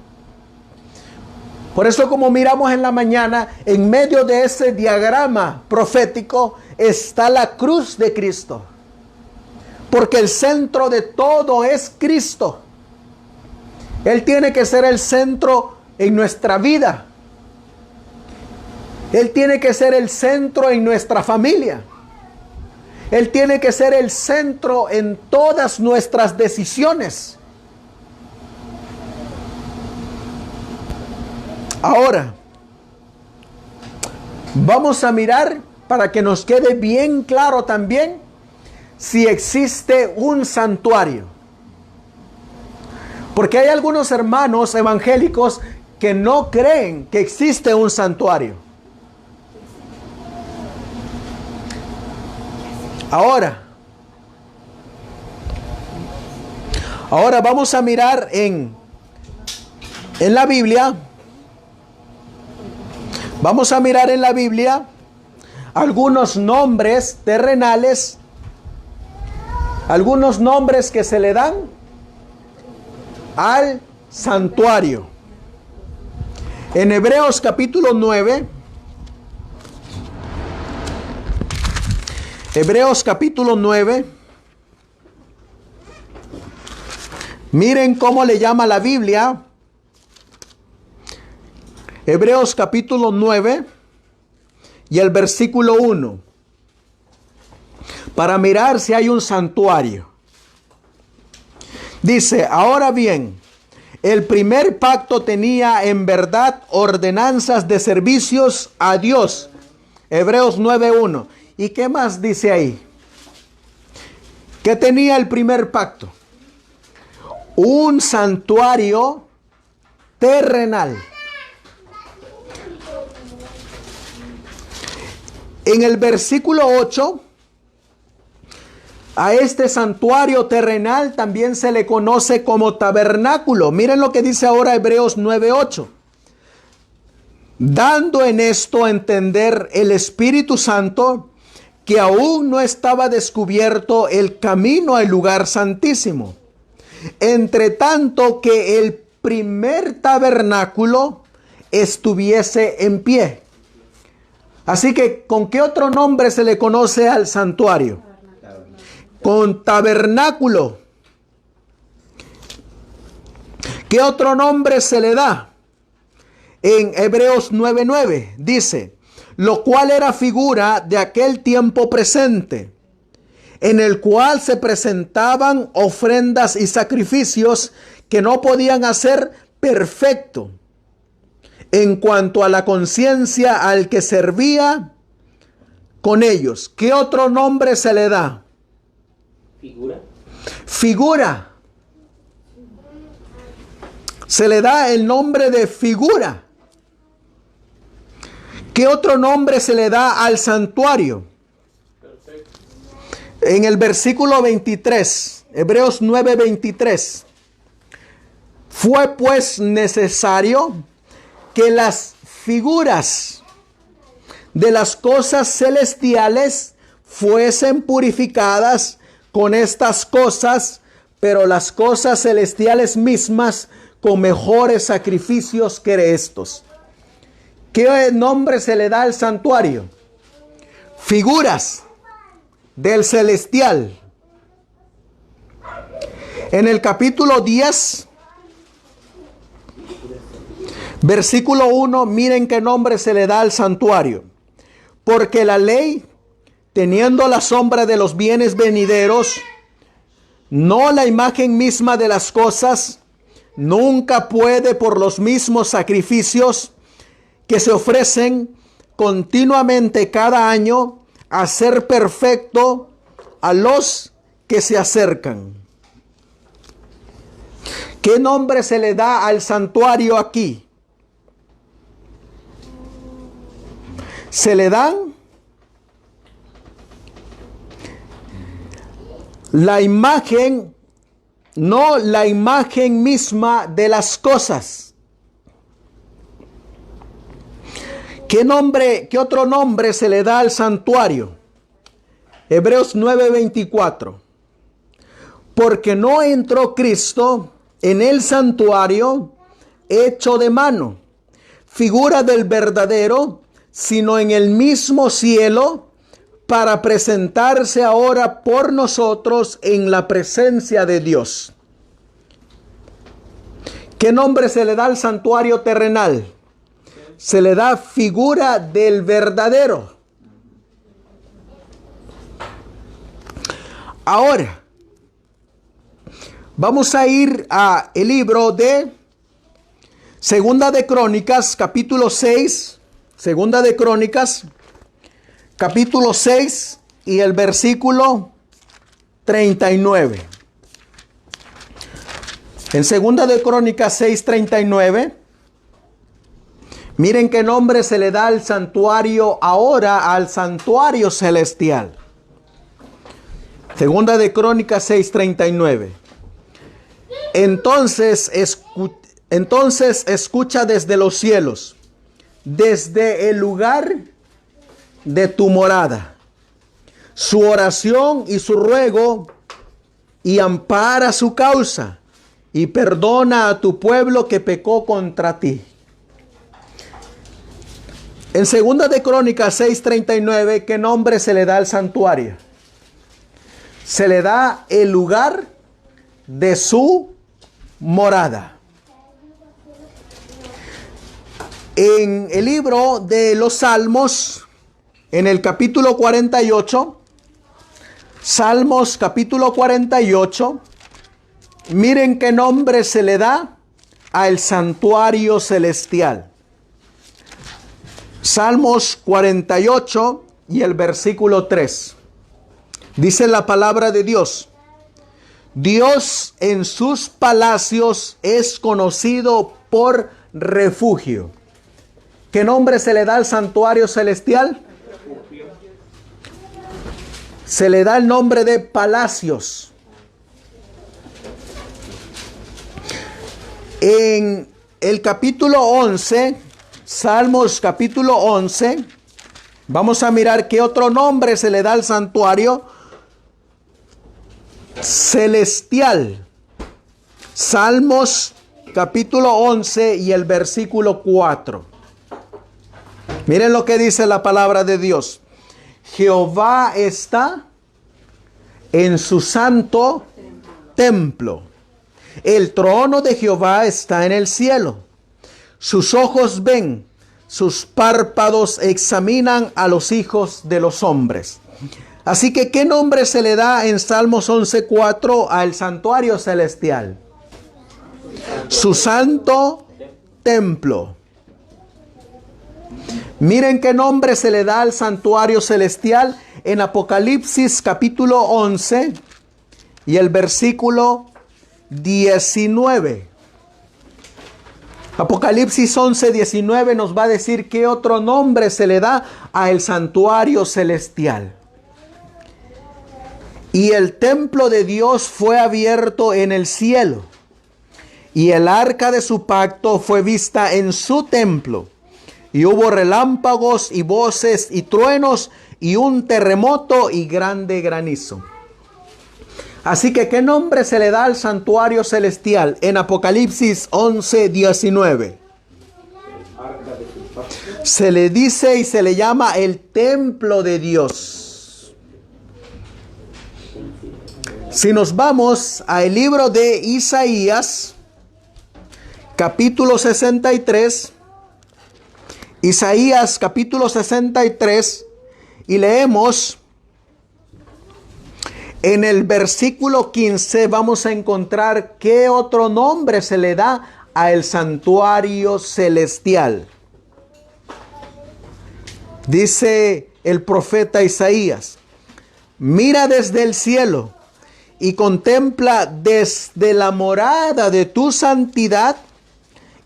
Por eso, como miramos en la mañana, en medio de ese diagrama profético está la cruz de Cristo. Porque el centro de todo es Cristo. Él tiene que ser el centro en nuestra vida. Él tiene que ser el centro en nuestra familia. Él tiene que ser el centro en todas nuestras decisiones. Ahora, vamos a mirar para que nos quede bien claro también si existe un santuario. Porque hay algunos hermanos evangélicos que no creen que existe un santuario. Ahora vamos a mirar en la Biblia. Vamos a mirar en la Biblia algunos nombres terrenales, algunos nombres que se le dan al santuario. En Hebreos capítulo 9, Hebreos capítulo 9, miren cómo le llama la Biblia. Hebreos capítulo 9 y el versículo 1. Para mirar si hay un santuario. Dice, ahora bien, el primer pacto tenía en verdad ordenanzas de servicios a Dios. Hebreos 9:1. ¿Y qué más dice ahí? ¿Qué tenía el primer pacto? Un santuario terrenal. En el versículo 8, a este santuario terrenal también se le conoce como tabernáculo. Miren lo que dice ahora Hebreos 9:8. Dando en esto a entender el Espíritu Santo que aún no estaba descubierto el camino al lugar santísimo, entre tanto que el primer tabernáculo estuviese en pie. Así que, ¿con qué otro nombre se le conoce al santuario? Con tabernáculo. ¿Qué otro nombre se le da? En Hebreos 9:9 dice, lo cual era figura de aquel tiempo presente, en el cual se presentaban ofrendas y sacrificios que no podían hacer perfecto en cuanto a la conciencia al que servía con ellos. ¿Qué otro nombre se le da? Figura. Se le da el nombre de figura. ¿Qué otro nombre se le da al santuario? En el versículo 23, Hebreos 9:23. Fue pues necesario que las figuras de las cosas celestiales fuesen purificadas con estas cosas, pero las cosas celestiales mismas con mejores sacrificios que estos. ¿Qué nombre se le da al santuario? Figuras del celestial. En el capítulo 10, versículo 1, miren qué nombre se le da al santuario. Porque la ley, teniendo la sombra de los bienes venideros, no la imagen misma de las cosas, nunca puede por los mismos sacrificios que se ofrecen continuamente cada año hacer perfecto a los que se acercan. ¿Qué nombre se le da al santuario aquí? Se le dan la imagen, no la imagen misma de las cosas. ¿Qué otro nombre se le da al santuario? Hebreos 9:24. Porque no entró Cristo en el santuario hecho de mano, figura del verdadero, sino en el mismo cielo, para presentarse ahora por nosotros en la presencia de Dios. ¿Qué nombre se le da al santuario terrenal? Se le da figura del verdadero. Ahora, vamos a ir a el libro de Segunda de Crónicas, capítulo 6. Segunda de Crónicas, capítulo 6 y el versículo 39. En Segunda de Crónicas 6:39, miren qué nombre se le da al santuario ahora, al santuario celestial. Segunda de Crónicas 6:39. Entonces escucha desde los cielos, desde el lugar de tu morada, su oración y su ruego, y ampara su causa, y perdona a tu pueblo que pecó contra ti. En Segunda de Crónicas 6:39, ¿qué nombre se le da al santuario? Se le da el lugar de su morada. En el libro de los Salmos, en el capítulo 48, Salmos capítulo 48, miren qué nombre se le da al santuario celestial. Salmos 48 y el versículo 3. Dice la palabra de Dios: Dios en sus palacios es conocido por refugio. ¿Qué nombre se le da al santuario celestial? Se le da el nombre de palacios. En el capítulo 11, Salmos capítulo 11, vamos a mirar qué otro nombre se le da al santuario celestial. Salmos capítulo 11 y el versículo 4. Miren lo que dice la palabra de Dios. Jehová está en su santo templo. El trono de Jehová está en el cielo. Sus ojos ven, sus párpados examinan a los hijos de los hombres. Así que, ¿qué nombre se le da en Salmos 11:4 al santuario celestial? Su santo templo. Miren qué nombre se le da al santuario celestial en Apocalipsis capítulo 11 y el versículo 19. Apocalipsis 11:19 nos va a decir qué otro nombre se le da al santuario celestial. Y el templo de Dios fue abierto en el cielo, y el arca de su pacto fue vista en su templo. Y hubo relámpagos y voces y truenos y un terremoto y grande granizo. Así que, ¿qué nombre se le da al santuario celestial en Apocalipsis 11:19? Se le dice y se le llama el templo de Dios. Si nos vamos al libro de Isaías, capítulo 63, Isaías capítulo 63, y leemos en el versículo 15, vamos a encontrar qué otro nombre se le da al santuario celestial. Dice el profeta Isaías: mira desde el cielo y contempla desde la morada de tu santidad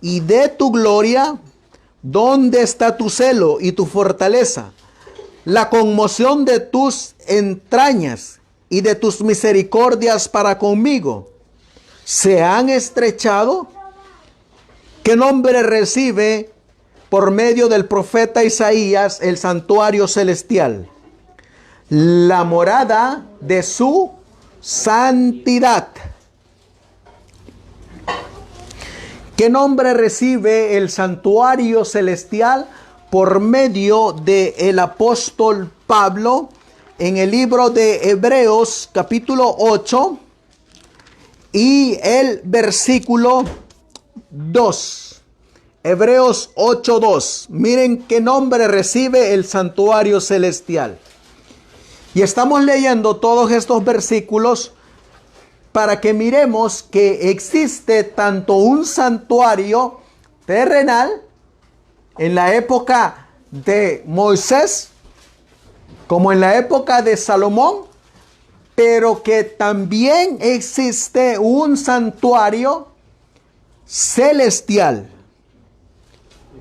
y de tu gloria, ¿dónde está tu celo y tu fortaleza? La conmoción de tus entrañas y de tus misericordias para conmigo. ¿Se han estrechado? ¿Qué nombre recibe por medio del profeta Isaías el santuario celestial? La morada de su santidad. ¿Qué nombre recibe el santuario celestial por medio del apóstol Pablo en el libro de Hebreos capítulo 8 y el versículo 2? Hebreos 8:2. Miren qué nombre recibe el santuario celestial. Y estamos leyendo todos estos versículos para que miremos que existe tanto un santuario terrenal en la época de Moisés como en la época de Salomón, pero que también existe un santuario celestial.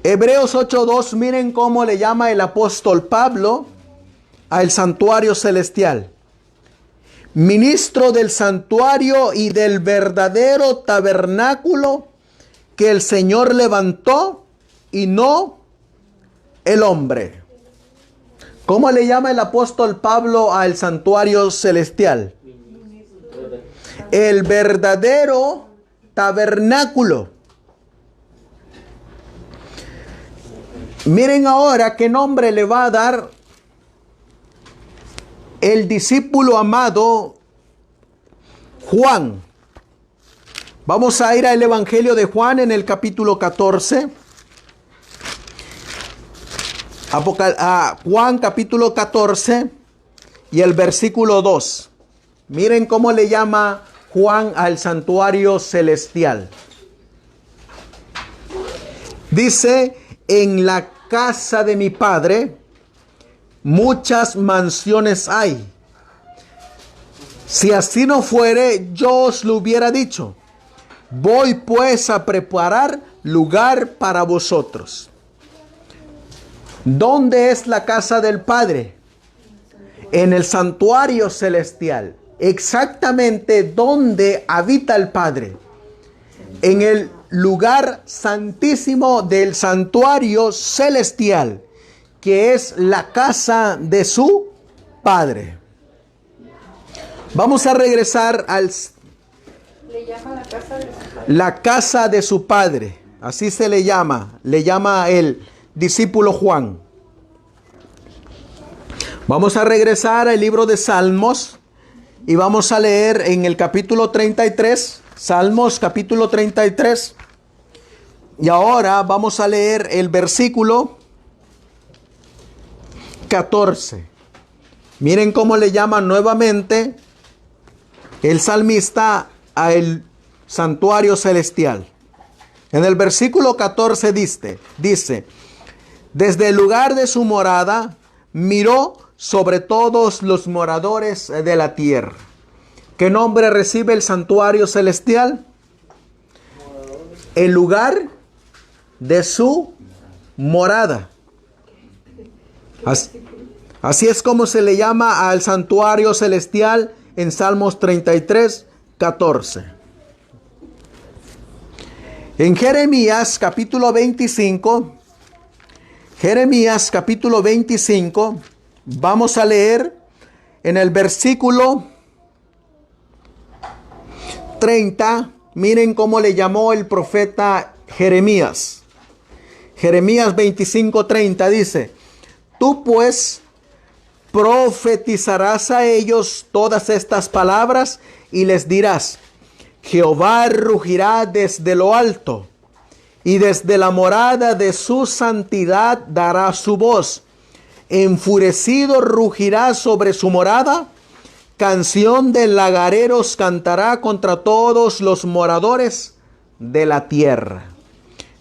Hebreos 8:2, miren cómo le llama el apóstol Pablo al santuario celestial: ministro del santuario y del verdadero tabernáculo que el Señor levantó y no el hombre. ¿Cómo le llama el apóstol Pablo al santuario celestial? El verdadero tabernáculo. Miren ahora qué nombre le va a dar el discípulo amado Juan. Vamos a ir al Evangelio de Juan en el capítulo 14. Juan capítulo 14 y el versículo 2. Miren cómo le llama Juan al santuario celestial. Dice: en la casa de mi Padre muchas mansiones hay. Si así no fuere, yo os lo hubiera dicho. Voy pues a preparar lugar para vosotros. ¿Dónde es la casa del Padre? En el santuario celestial. Exactamente donde habita el Padre. En el lugar santísimo del santuario celestial, que es la casa de su Padre. Vamos a regresar al... Le llama la casa de su Padre. Así se le llama el discípulo Juan. Vamos a regresar al libro de Salmos y vamos a leer en el capítulo 33, Salmos capítulo 33. Y ahora vamos a leer el versículo 14. Miren cómo le llama nuevamente el salmista al santuario celestial. En el versículo 14 dice: desde el lugar de su morada miró sobre todos los moradores de la tierra. ¿Qué nombre recibe el santuario celestial? El lugar de su morada. Así es como se le llama al santuario celestial en Salmos 33, 14. En Jeremías capítulo 25, vamos a leer en el versículo 30. Miren cómo le llamó el profeta Jeremías. Jeremías 25:30 dice: tú pues profetizarás a ellos todas estas palabras y les dirás: Jehová rugirá desde lo alto, y desde la morada de su santidad dará su voz. Enfurecido rugirá sobre su morada, canción de lagareros cantará contra todos los moradores de la tierra.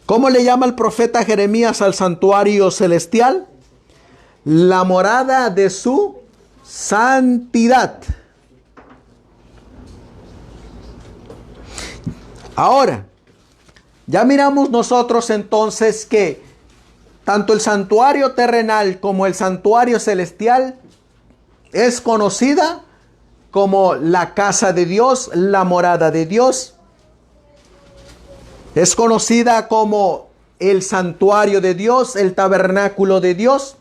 ¿Cómo le llama el profeta Jeremías al santuario celestial? La morada de su santidad. Ahora, ya miramos nosotros entonces que tanto el santuario terrenal como el santuario celestial es conocida como la casa de Dios, la morada de Dios. Es conocida como el santuario de Dios, el tabernáculo de Dios.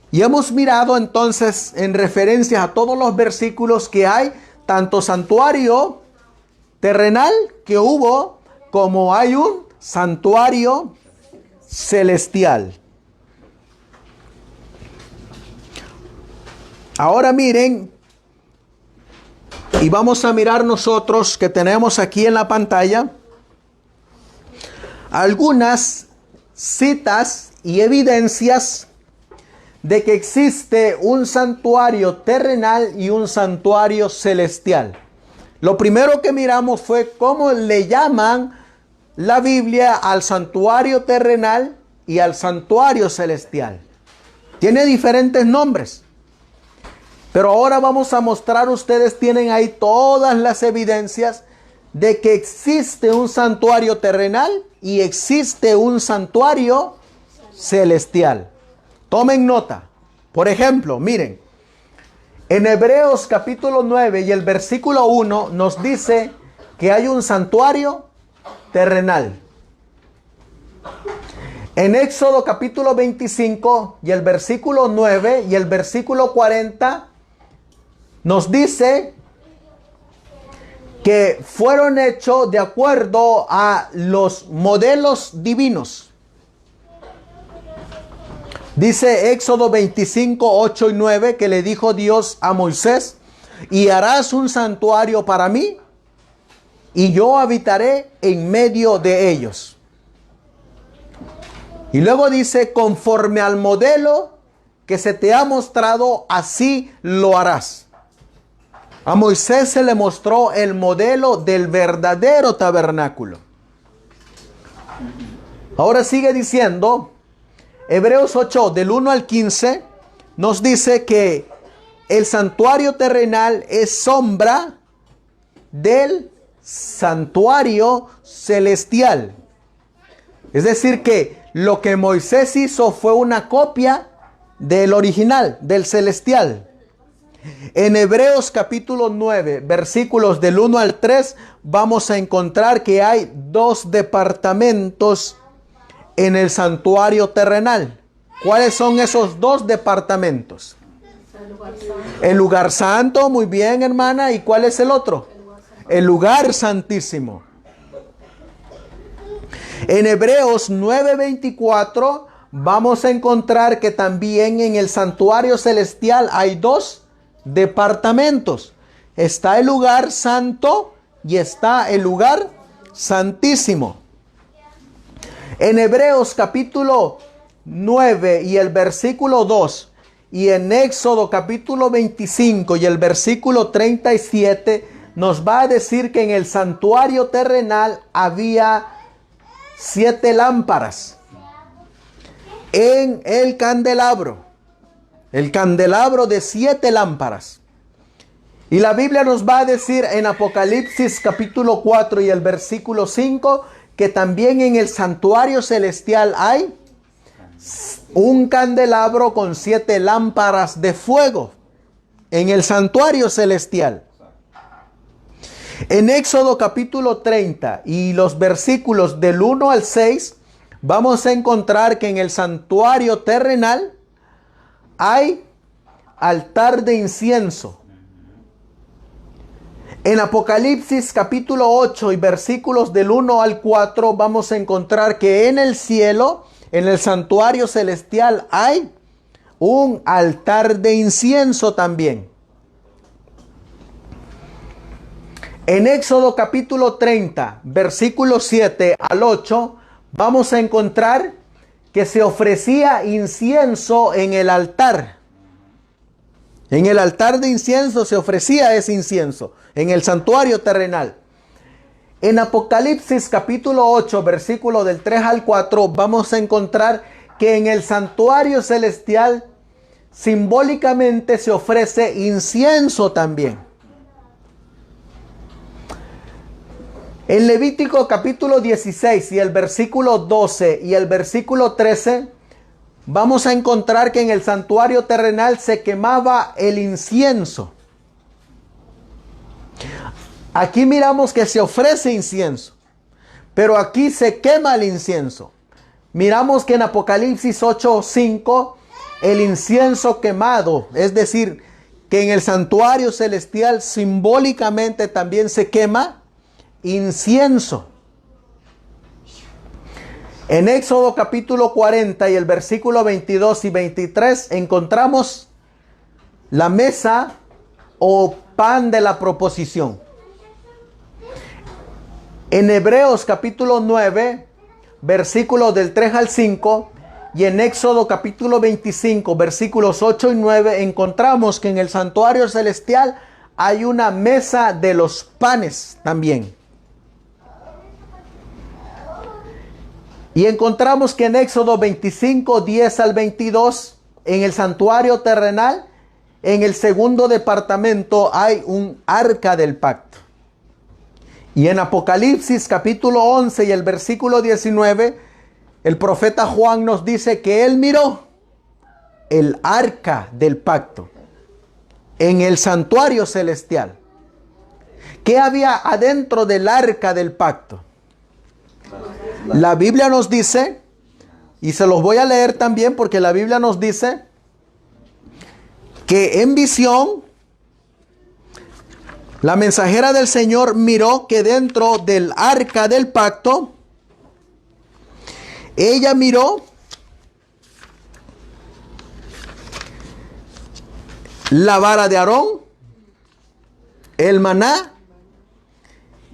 Y hemos mirado entonces en referencia a todos los versículos que hay, tanto santuario terrenal que hubo, como hay un santuario celestial. Ahora miren, y vamos a mirar nosotros que tenemos aquí en la pantalla algunas citas y evidencias de que existe un santuario terrenal y un santuario celestial. Lo primero que miramos fue cómo le llaman la Biblia al santuario terrenal y al santuario celestial. Tiene diferentes nombres. Pero ahora vamos a mostrar, ustedes tienen ahí todas las evidencias de que existe un santuario terrenal y existe un santuario celestial. Tomen nota. Por ejemplo, miren, en Hebreos capítulo 9 y el versículo 1 nos dice que hay un santuario terrenal. En Éxodo capítulo 25 y el versículo 9 y el versículo 40 nos dice que fueron hechos de acuerdo a los modelos divinos. Dice Éxodo 25, 8 y 9 que le dijo Dios a Moisés: y harás un santuario para mí, y yo habitaré en medio de ellos. Y luego dice: conforme al modelo que se te ha mostrado, así lo harás. A Moisés se le mostró el modelo del verdadero tabernáculo. Ahora sigue diciendo, Hebreos 8, del 1 al 15, nos dice que el santuario terrenal es sombra del santuario celestial. Es decir, que lo que Moisés hizo fue una copia del original, del celestial. En Hebreos capítulo 9, versículos del 1 al 3, vamos a encontrar que hay dos departamentos en el santuario terrenal. ¿Cuáles son esos dos departamentos? El lugar santo, muy bien, hermana. ¿Y cuál es el otro? El lugar santísimo. En Hebreos 9:24 vamos a encontrar que también en el santuario celestial hay dos departamentos. Está el lugar santo y está el lugar santísimo. En Hebreos capítulo 9 y el versículo 2 y en Éxodo capítulo 25 y el versículo 37 nos va a decir que en el santuario terrenal había 7 lámparas en el candelabro de 7 lámparas. Y la Biblia nos va a decir en Apocalipsis capítulo 4 y el versículo 5 que también en el santuario celestial hay un candelabro con 7 lámparas de fuego. En el santuario celestial. En Éxodo capítulo 30 y los versículos del 1 al 6, vamos a encontrar que en el santuario terrenal hay altar de incienso. En Apocalipsis capítulo 8 y versículos del 1 al 4, vamos a encontrar que en el cielo, en el santuario celestial, hay un altar de incienso también. En Éxodo capítulo 30, versículos 7 al 8, vamos a encontrar que se ofrecía incienso en el altar. En el altar de incienso se ofrecía ese incienso, en el santuario terrenal. En Apocalipsis capítulo 8, versículo del 3 al 4, vamos a encontrar que en el santuario celestial simbólicamente se ofrece incienso también. En Levítico capítulo 16 y el versículo 12 y el versículo 13, vamos a encontrar que en el santuario terrenal se quemaba el incienso. Aquí miramos que se ofrece incienso, pero aquí se quema el incienso. Miramos que en Apocalipsis 8:5 el incienso quemado, es decir, que en el santuario celestial simbólicamente también se quema incienso. En Éxodo capítulo 40 y el versículo 22 y 23 encontramos la mesa o pan de la proposición. En Hebreos capítulo 9, versículos del 3 al 5, y en Éxodo capítulo 25, versículos 8 y 9, encontramos que en el santuario celestial hay una mesa de los panes también. Y encontramos que en Éxodo 25, 10 al 22, en el santuario terrenal, en el segundo departamento hay un arca del pacto. Y en Apocalipsis capítulo 11 y el versículo 19, el profeta Juan nos dice que él miró el arca del pacto en el santuario celestial. ¿Qué había adentro del arca del pacto? La Biblia nos dice, y se los voy a leer también porque la Biblia nos dice que en visión la mensajera del Señor miró que dentro del arca del pacto, ella miró la vara de Aarón, el maná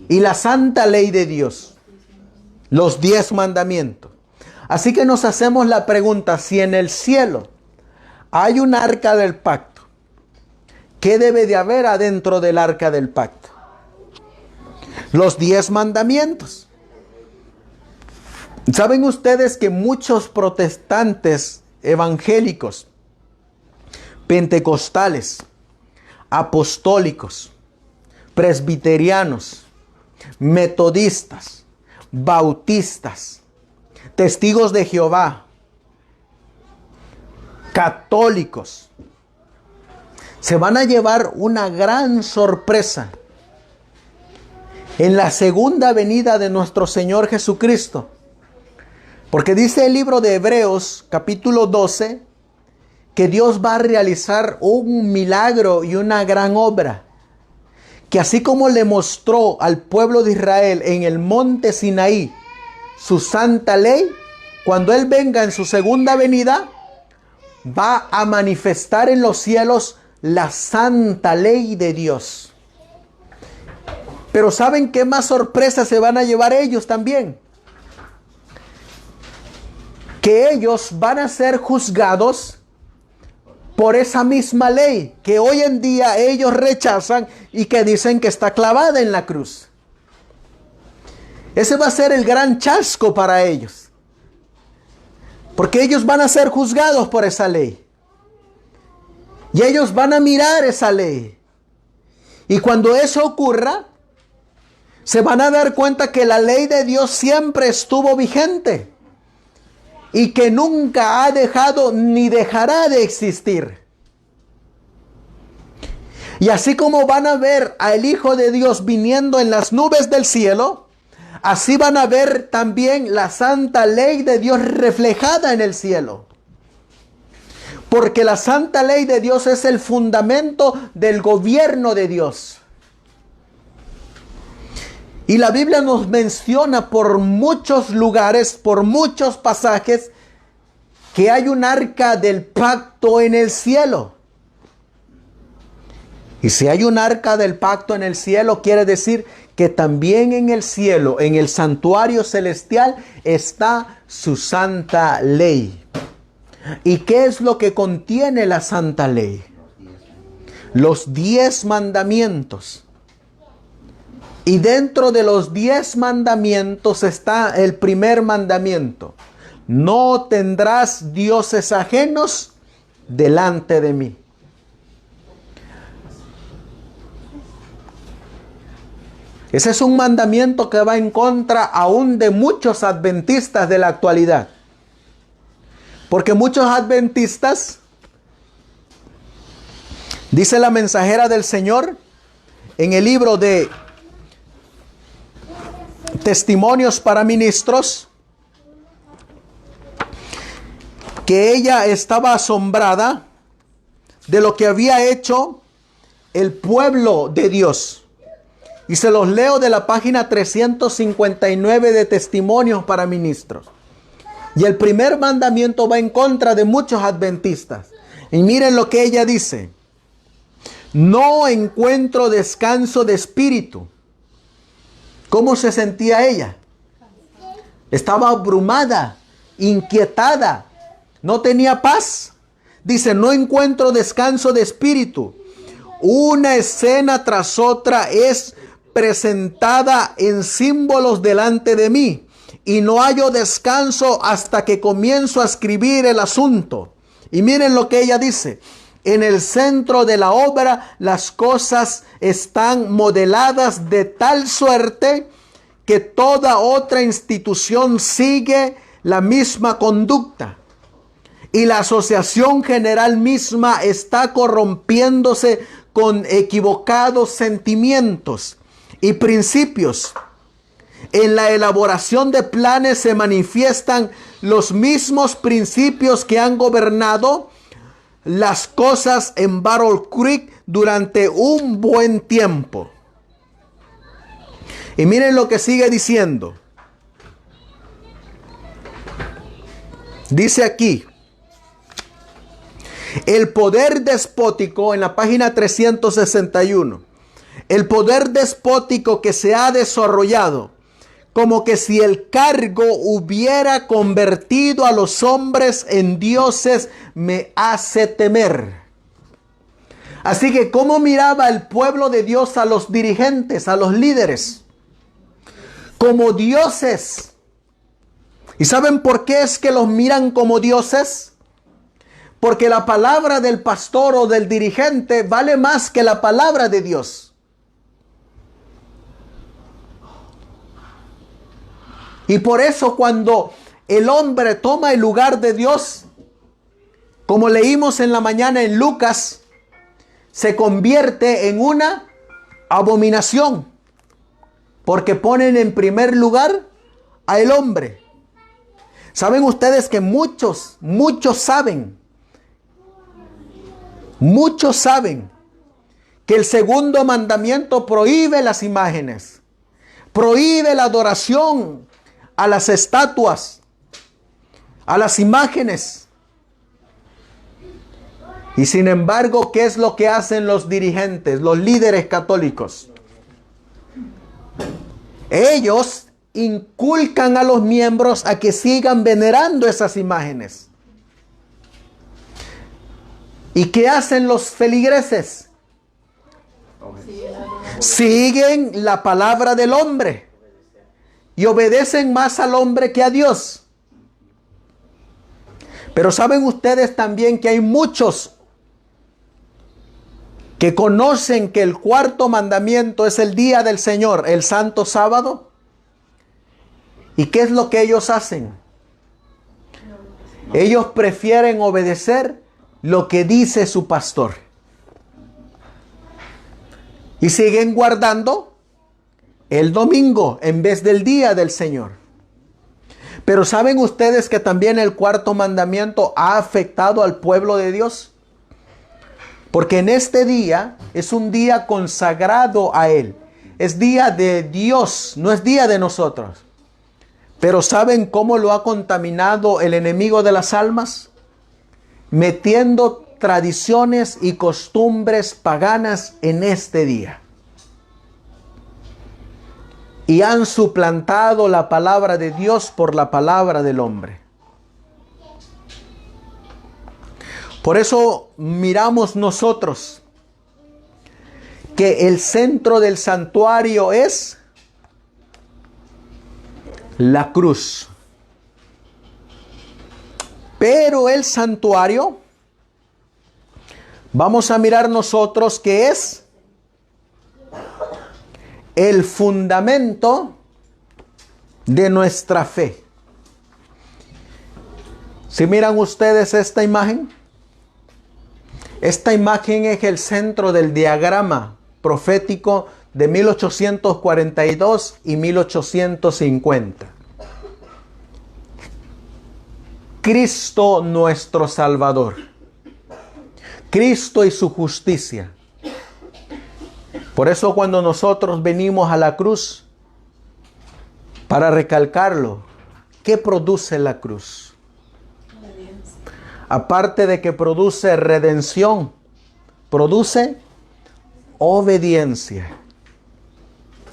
y la santa ley de Dios, los 10 mandamientos. Así que nos hacemos la pregunta, si en el cielo hay un arca del pacto, ¿qué debe de haber adentro del arca del pacto? Los 10 mandamientos. ¿Saben ustedes que muchos protestantes evangélicos, pentecostales, apostólicos, presbiterianos, metodistas, bautistas, testigos de Jehová, católicos, se van a llevar una gran sorpresa en la segunda venida de nuestro Señor Jesucristo? Porque dice el libro de Hebreos capítulo 12 que Dios va a realizar un milagro y una gran obra. Que así como le mostró al pueblo de Israel en el monte Sinaí su santa ley, cuando Él venga en su segunda venida, va a manifestar en los cielos la santa ley de Dios. Pero ¿saben qué más sorpresas se van a llevar ellos también? Que ellos van a ser juzgados por esa misma ley que hoy en día ellos rechazan y que dicen que está clavada en la cruz. Ese va a ser el gran chasco para ellos. Porque ellos van a ser juzgados por esa ley. Y ellos van a mirar esa ley. Y cuando eso ocurra, se van a dar cuenta que la ley de Dios siempre estuvo vigente y que nunca ha dejado ni dejará de existir. Y así como van a ver al Hijo de Dios viniendo en las nubes del cielo, así van a ver también la santa ley de Dios reflejada en el cielo. Porque la santa ley de Dios es el fundamento del gobierno de Dios. Y la Biblia nos menciona por muchos lugares, por muchos pasajes, que hay un arca del pacto en el cielo. Y si hay un arca del pacto en el cielo, quiere decir que también en el cielo, en el santuario celestial, está su santa ley. ¿Y qué es lo que contiene la santa ley? Los 10 mandamientos. Y dentro de los 10 mandamientos está el primer mandamiento. No tendrás dioses ajenos delante de mí. Ese es un mandamiento que va en contra aún de muchos adventistas de la actualidad. Porque muchos adventistas, dice la mensajera del Señor en el libro de Testimonios para Ministros, que ella estaba asombrada de lo que había hecho el pueblo de Dios. Y se los leo de la página 359 de Testimonios para Ministros. Y el primer mandamiento va en contra de muchos adventistas. Y miren lo que ella dice. No encuentro descanso de espíritu. ¿Cómo se sentía ella? Estaba abrumada, inquietada, no tenía paz. Dice, no encuentro descanso de espíritu. Una escena tras otra es presentada en símbolos delante de mí. Y no hallo descanso hasta que comienzo a escribir el asunto. Y miren lo que ella dice. En el centro de la obra las cosas están modeladas de tal suerte que toda otra institución sigue la misma conducta. Y la asociación general misma está corrompiéndose con equivocados sentimientos y principios. En la elaboración de planes se manifiestan los mismos principios que han gobernado las cosas en Battle Creek durante un buen tiempo. Y miren lo que sigue diciendo. Dice aquí, el poder despótico, en la página 361, el poder despótico que se ha desarrollado, como que si el cargo hubiera convertido a los hombres en dioses, me hace temer. Así que, ¿cómo miraba el pueblo de Dios a los dirigentes, a los líderes? Como dioses. ¿Y saben por qué es que los miran como dioses? Porque la palabra del pastor o del dirigente vale más que la palabra de Dios. Y por eso cuando el hombre toma el lugar de Dios, como leímos en la mañana en Lucas, se convierte en una abominación. Porque ponen en primer lugar al hombre. ¿Saben ustedes que muchos saben que el segundo mandamiento prohíbe las imágenes, prohíbe la adoración a las estatuas, a las imágenes? Y sin embargo, ¿qué es lo que hacen los dirigentes, los líderes católicos? Ellos inculcan a los miembros a que sigan venerando esas imágenes. ¿Y qué hacen los feligreses? Siguen la palabra del hombre y obedecen más al hombre que a Dios. Pero saben ustedes también que hay muchos que conocen que el cuarto mandamiento es el día del Señor, el santo sábado. ¿Y qué es lo que ellos hacen? Ellos prefieren obedecer lo que dice su pastor. Y siguen guardando el domingo en vez del día del Señor. Pero ¿saben ustedes que también el cuarto mandamiento ha afectado al pueblo de Dios? Porque en este día es un día consagrado a Él. Es día de Dios, no es día de nosotros. Pero ¿saben cómo lo ha contaminado el enemigo de las almas? Metiendo tradiciones y costumbres paganas en este día. Y han suplantado la palabra de Dios por la palabra del hombre. Por eso miramos nosotros que el centro del santuario es la cruz. Pero el santuario, vamos a mirar nosotros que es el fundamento de nuestra fe. Si miran ustedes esta imagen es el centro del diagrama profético de 1842 y 1850. Cristo nuestro Salvador. Cristo y su justicia. Por eso cuando nosotros venimos a la cruz, para recalcarlo, ¿qué produce la cruz? Aparte de que produce redención, produce obediencia.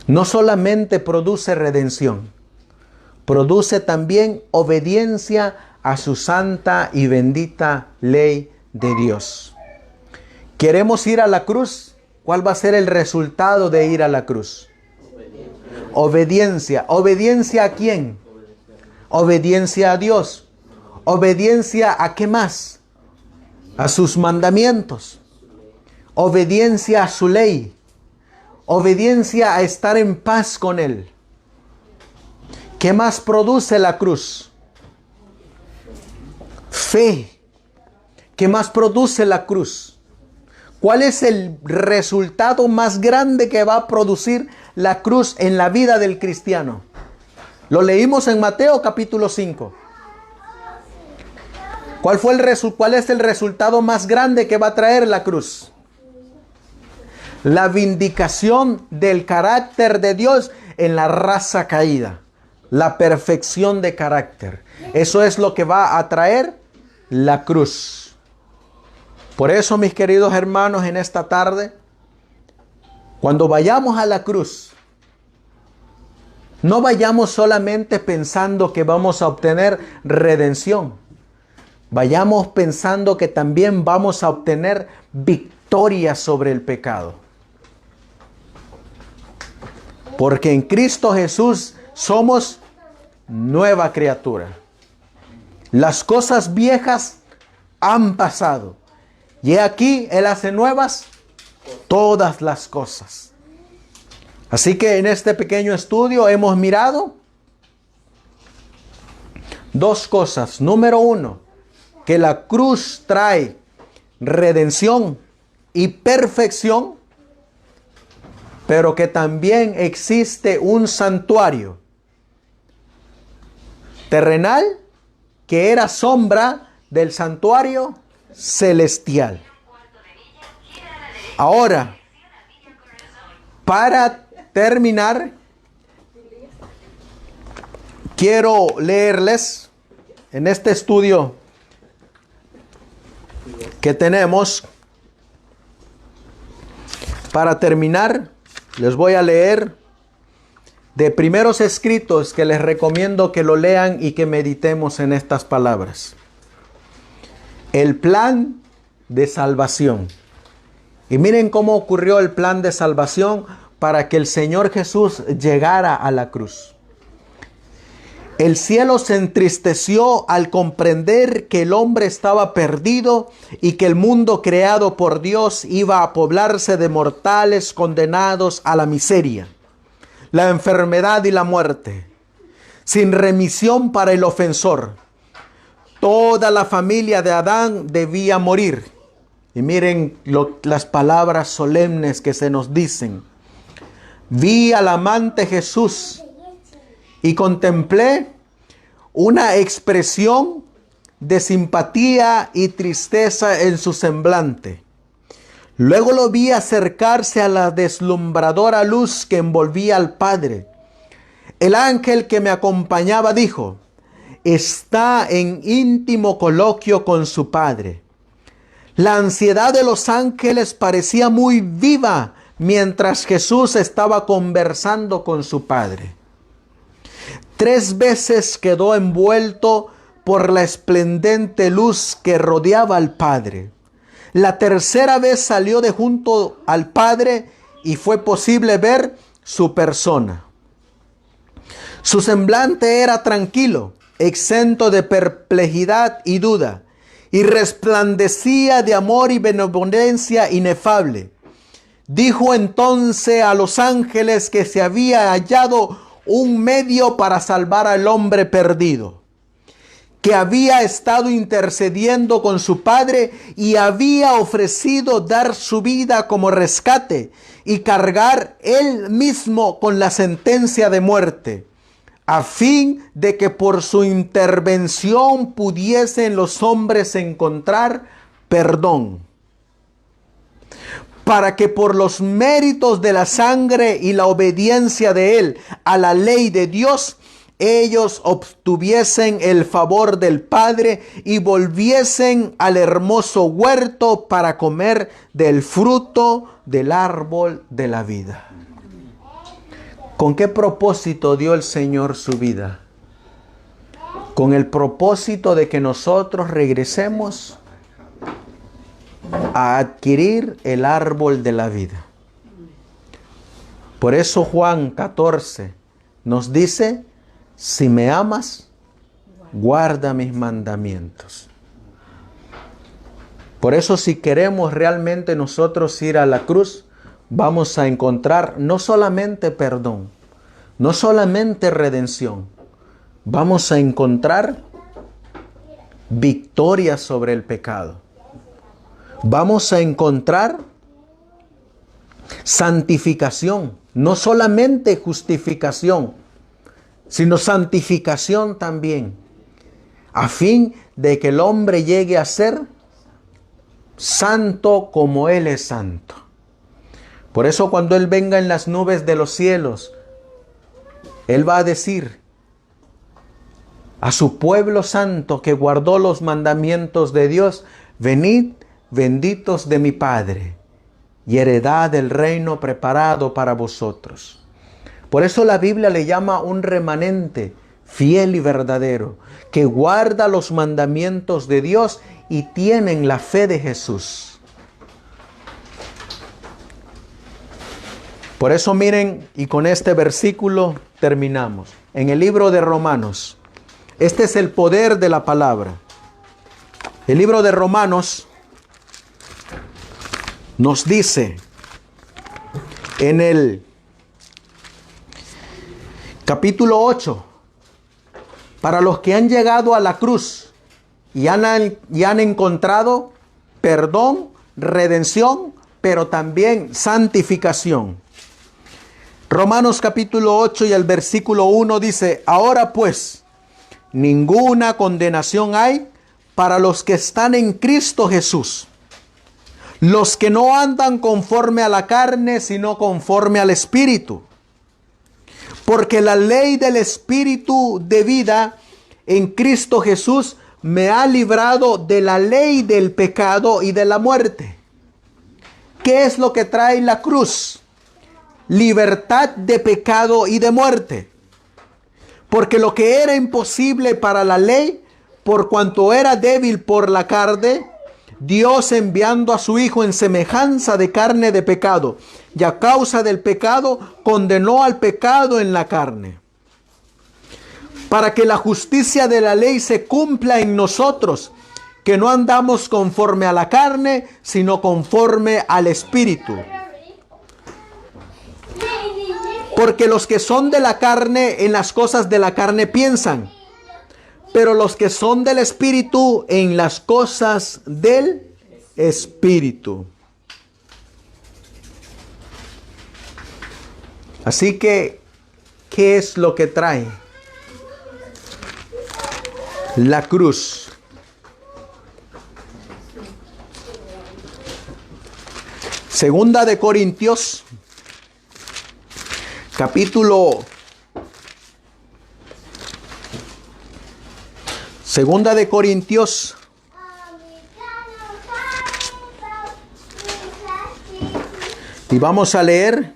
No solamente produce redención, produce también obediencia a su santa y bendita ley de Dios. ¿Queremos ir a la cruz? ¿Cuál va a ser el resultado de ir a la cruz? Obediencia. ¿Obediencia a quién? Obediencia a Dios. ¿Obediencia a qué más? A sus mandamientos. Obediencia a su ley. Obediencia a estar en paz con Él. ¿Qué más produce la cruz? Fe. ¿Qué más produce la cruz? ¿Cuál es el resultado más grande que va a producir la cruz en la vida del cristiano? Lo leímos en Mateo capítulo 5. ¿Cuál es el resultado más grande que va a traer la cruz? La vindicación del carácter de Dios en la raza caída. La perfección de carácter. Eso es lo que va a traer la cruz. Por eso, mis queridos hermanos, en esta tarde, cuando vayamos a la cruz, no vayamos solamente pensando que vamos a obtener redención. Vayamos pensando que también vamos a obtener victoria sobre el pecado. Porque en Cristo Jesús somos nueva criatura. Las cosas viejas han pasado. Y aquí Él hace nuevas todas las cosas. Así que en este pequeño estudio hemos mirado dos cosas. Número uno, que la cruz trae redención y perfección, pero que también existe un santuario terrenal que era sombra del santuario celestial. Ahora, para terminar, quiero leerles en este estudio que tenemos. Para terminar, les voy a leer de primeros escritos que les recomiendo que lo lean y que meditemos en estas palabras. El plan de salvación. Y miren cómo ocurrió el plan de salvación para que el Señor Jesús llegara a la cruz. El cielo se entristeció al comprender que el hombre estaba perdido y que el mundo creado por Dios iba a poblarse de mortales condenados a la miseria, la enfermedad y la muerte, sin remisión para el ofensor. Toda la familia de Adán debía morir. Y miren las palabras solemnes que se nos dicen. Vi al amante Jesús y contemplé una expresión de simpatía y tristeza en su semblante. Luego lo vi acercarse a la deslumbradora luz que envolvía al Padre. El ángel que me acompañaba dijo: está en íntimo coloquio con su Padre. La ansiedad de los ángeles parecía muy viva mientras Jesús estaba conversando con su Padre. 3 veces quedó envuelto por la esplendente luz que rodeaba al Padre. La tercera vez salió de junto al Padre y fue posible ver su persona. Su semblante era tranquilo, exento de perplejidad y duda, y resplandecía de amor y benevolencia inefable. Dijo entonces a los ángeles que se había hallado un medio para salvar al hombre perdido, que había estado intercediendo con su Padre y había ofrecido dar su vida como rescate y cargar él mismo con la sentencia de muerte, a fin de que por su intervención pudiesen los hombres encontrar perdón, para que por los méritos de la sangre y la obediencia de él a la ley de Dios, ellos obtuviesen el favor del Padre y volviesen al hermoso huerto para comer del fruto del árbol de la vida. ¿Con qué propósito dio el Señor su vida? Con el propósito de que nosotros regresemos a adquirir el árbol de la vida. Por eso Juan 14 nos dice: si me amas, guarda mis mandamientos. Por eso, si queremos realmente nosotros ir a la cruz, vamos a encontrar no solamente perdón, no solamente redención, vamos a encontrar victoria sobre el pecado. Vamos a encontrar santificación, no solamente justificación, sino santificación también, a fin de que el hombre llegue a ser santo como Él es santo. Por eso cuando Él venga en las nubes de los cielos, Él va a decir a su pueblo santo que guardó los mandamientos de Dios: venid, benditos de mi Padre, y heredad el reino preparado para vosotros. Por eso la Biblia le llama un remanente fiel y verdadero, que guarda los mandamientos de Dios y tienen la fe de Jesús. Por eso miren, y con este versículo terminamos. En el libro de Romanos, este es el poder de la palabra. El libro de Romanos nos dice en el capítulo 8, para los que han llegado a la cruz y han encontrado perdón, redención, pero también santificación. Romanos capítulo 8 y el versículo 1 dice: ahora pues, ninguna condenación hay para los que están en Cristo Jesús, los que no andan conforme a la carne, sino conforme al Espíritu. Porque la ley del Espíritu de vida en Cristo Jesús me ha librado de la ley del pecado y de la muerte. ¿Qué es lo que trae la cruz? Libertad de pecado y de muerte. Porque lo que era imposible para la ley, por cuanto era débil por la carne, Dios, enviando a su Hijo en semejanza de carne de pecado, y a causa del pecado condenó al pecado en la carne, para que la justicia de la ley se cumpla en nosotros, que no andamos conforme a la carne, sino conforme al Espíritu. Porque los que son de la carne, en las cosas de la carne piensan, pero los que son del Espíritu, en las cosas del Espíritu. Así que, ¿qué es lo que trae la cruz? Segunda de Corintios, Segunda de Corintios, y vamos a leer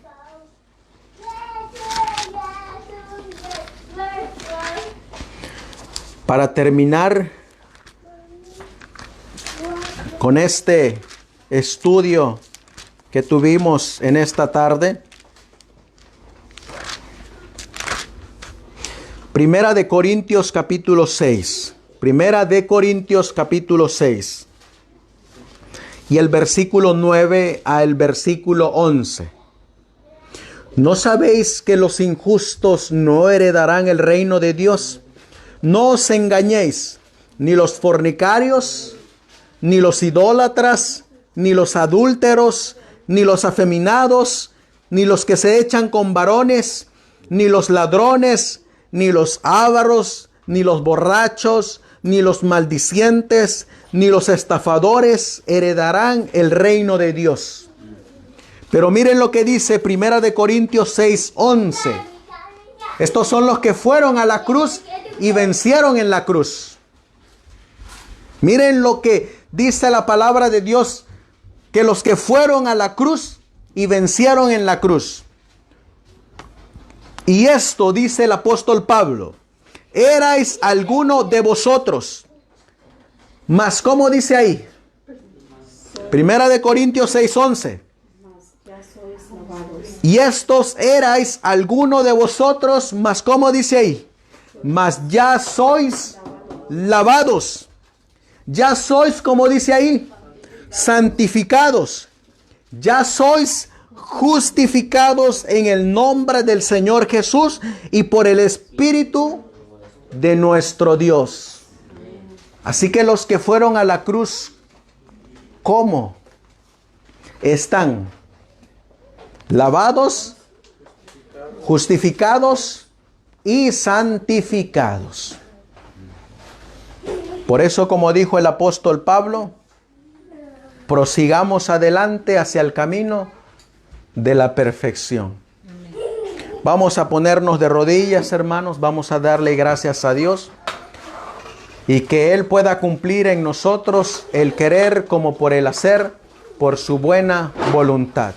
para terminar con este estudio que tuvimos en esta tarde. Primera de Corintios capítulo 6. Primera de Corintios capítulo 6. Y el versículo 9 al versículo 11. ¿No sabéis que los injustos no heredarán el reino de Dios? No os engañéis, ni los fornicarios, ni los idólatras, ni los adúlteros, ni los afeminados, ni los que se echan con varones, ni los ladrones, ni los ávaros, ni los borrachos, ni los maldicientes, ni los estafadores heredarán el reino de Dios. Pero miren lo que dice Primera de Corintios 6:11. Estos son los que fueron a la cruz y vencieron en la cruz. Miren lo que dice la palabra de Dios, que los que fueron a la cruz y vencieron en la cruz. Y esto dice el apóstol Pablo: erais alguno de vosotros, mas ¿cómo dice ahí? Primera de Corintios 6:11. Y estos erais alguno de vosotros, mas ¿cómo dice ahí? Mas ya sois lavados. Ya sois, como dice ahí, santificados. Ya sois justificados en el nombre del Señor Jesús y por el Espíritu de nuestro Dios. Así que los que fueron a la cruz, ¿cómo están? Lavados, justificados y santificados. Por eso, como dijo el apóstol Pablo, prosigamos adelante hacia el camino de la perfección. Vamos a ponernos de rodillas, hermanos. Vamos a darle gracias a Dios y que Él pueda cumplir en nosotros el querer como por el hacer, por su buena voluntad.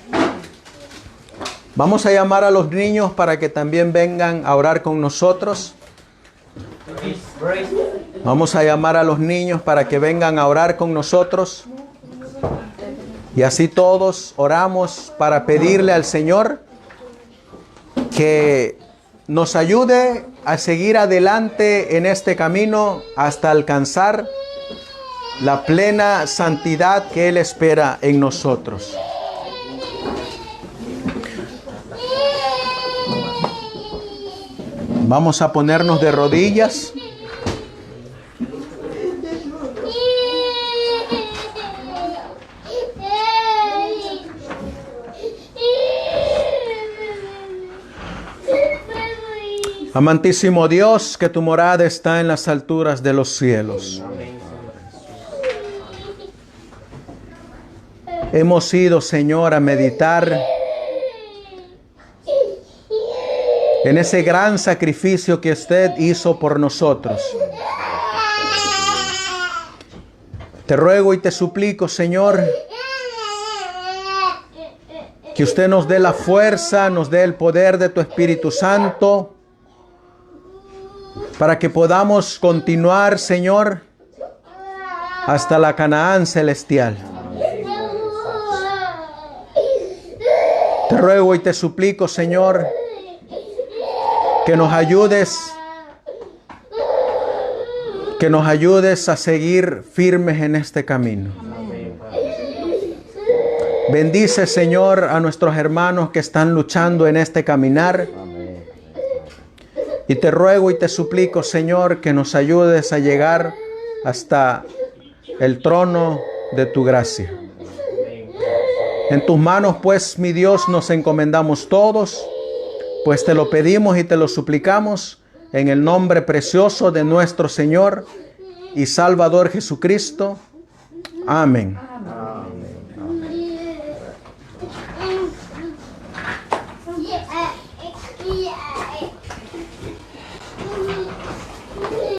Vamos a llamar a los niños para que también vengan a orar con nosotros. Vamos a llamar a los niños para que vengan a orar con nosotros. Y así todos oramos para pedirle al Señor que nos ayude a seguir adelante en este camino hasta alcanzar la plena santidad que Él espera en nosotros. Vamos a ponernos de rodillas. Amantísimo Dios, que tu morada está en las alturas de los cielos. Hemos ido, Señor, a meditar en ese gran sacrificio que usted hizo por nosotros. Te ruego y te suplico, Señor, que usted nos dé la fuerza, nos dé el poder de tu Espíritu Santo, para que podamos continuar, Señor, hasta la Canaán celestial. Te ruego y te suplico, Señor, que nos ayudes que nos ayudes a seguir firmes en este camino. Bendice, Señor, a nuestros hermanos que están luchando en este caminar. Y te ruego y te suplico, Señor, que nos ayudes a llegar hasta el trono de tu gracia. En tus manos, pues, mi Dios, nos encomendamos todos, pues te lo pedimos y te lo suplicamos en el nombre precioso de nuestro Señor y Salvador Jesucristo. Amén.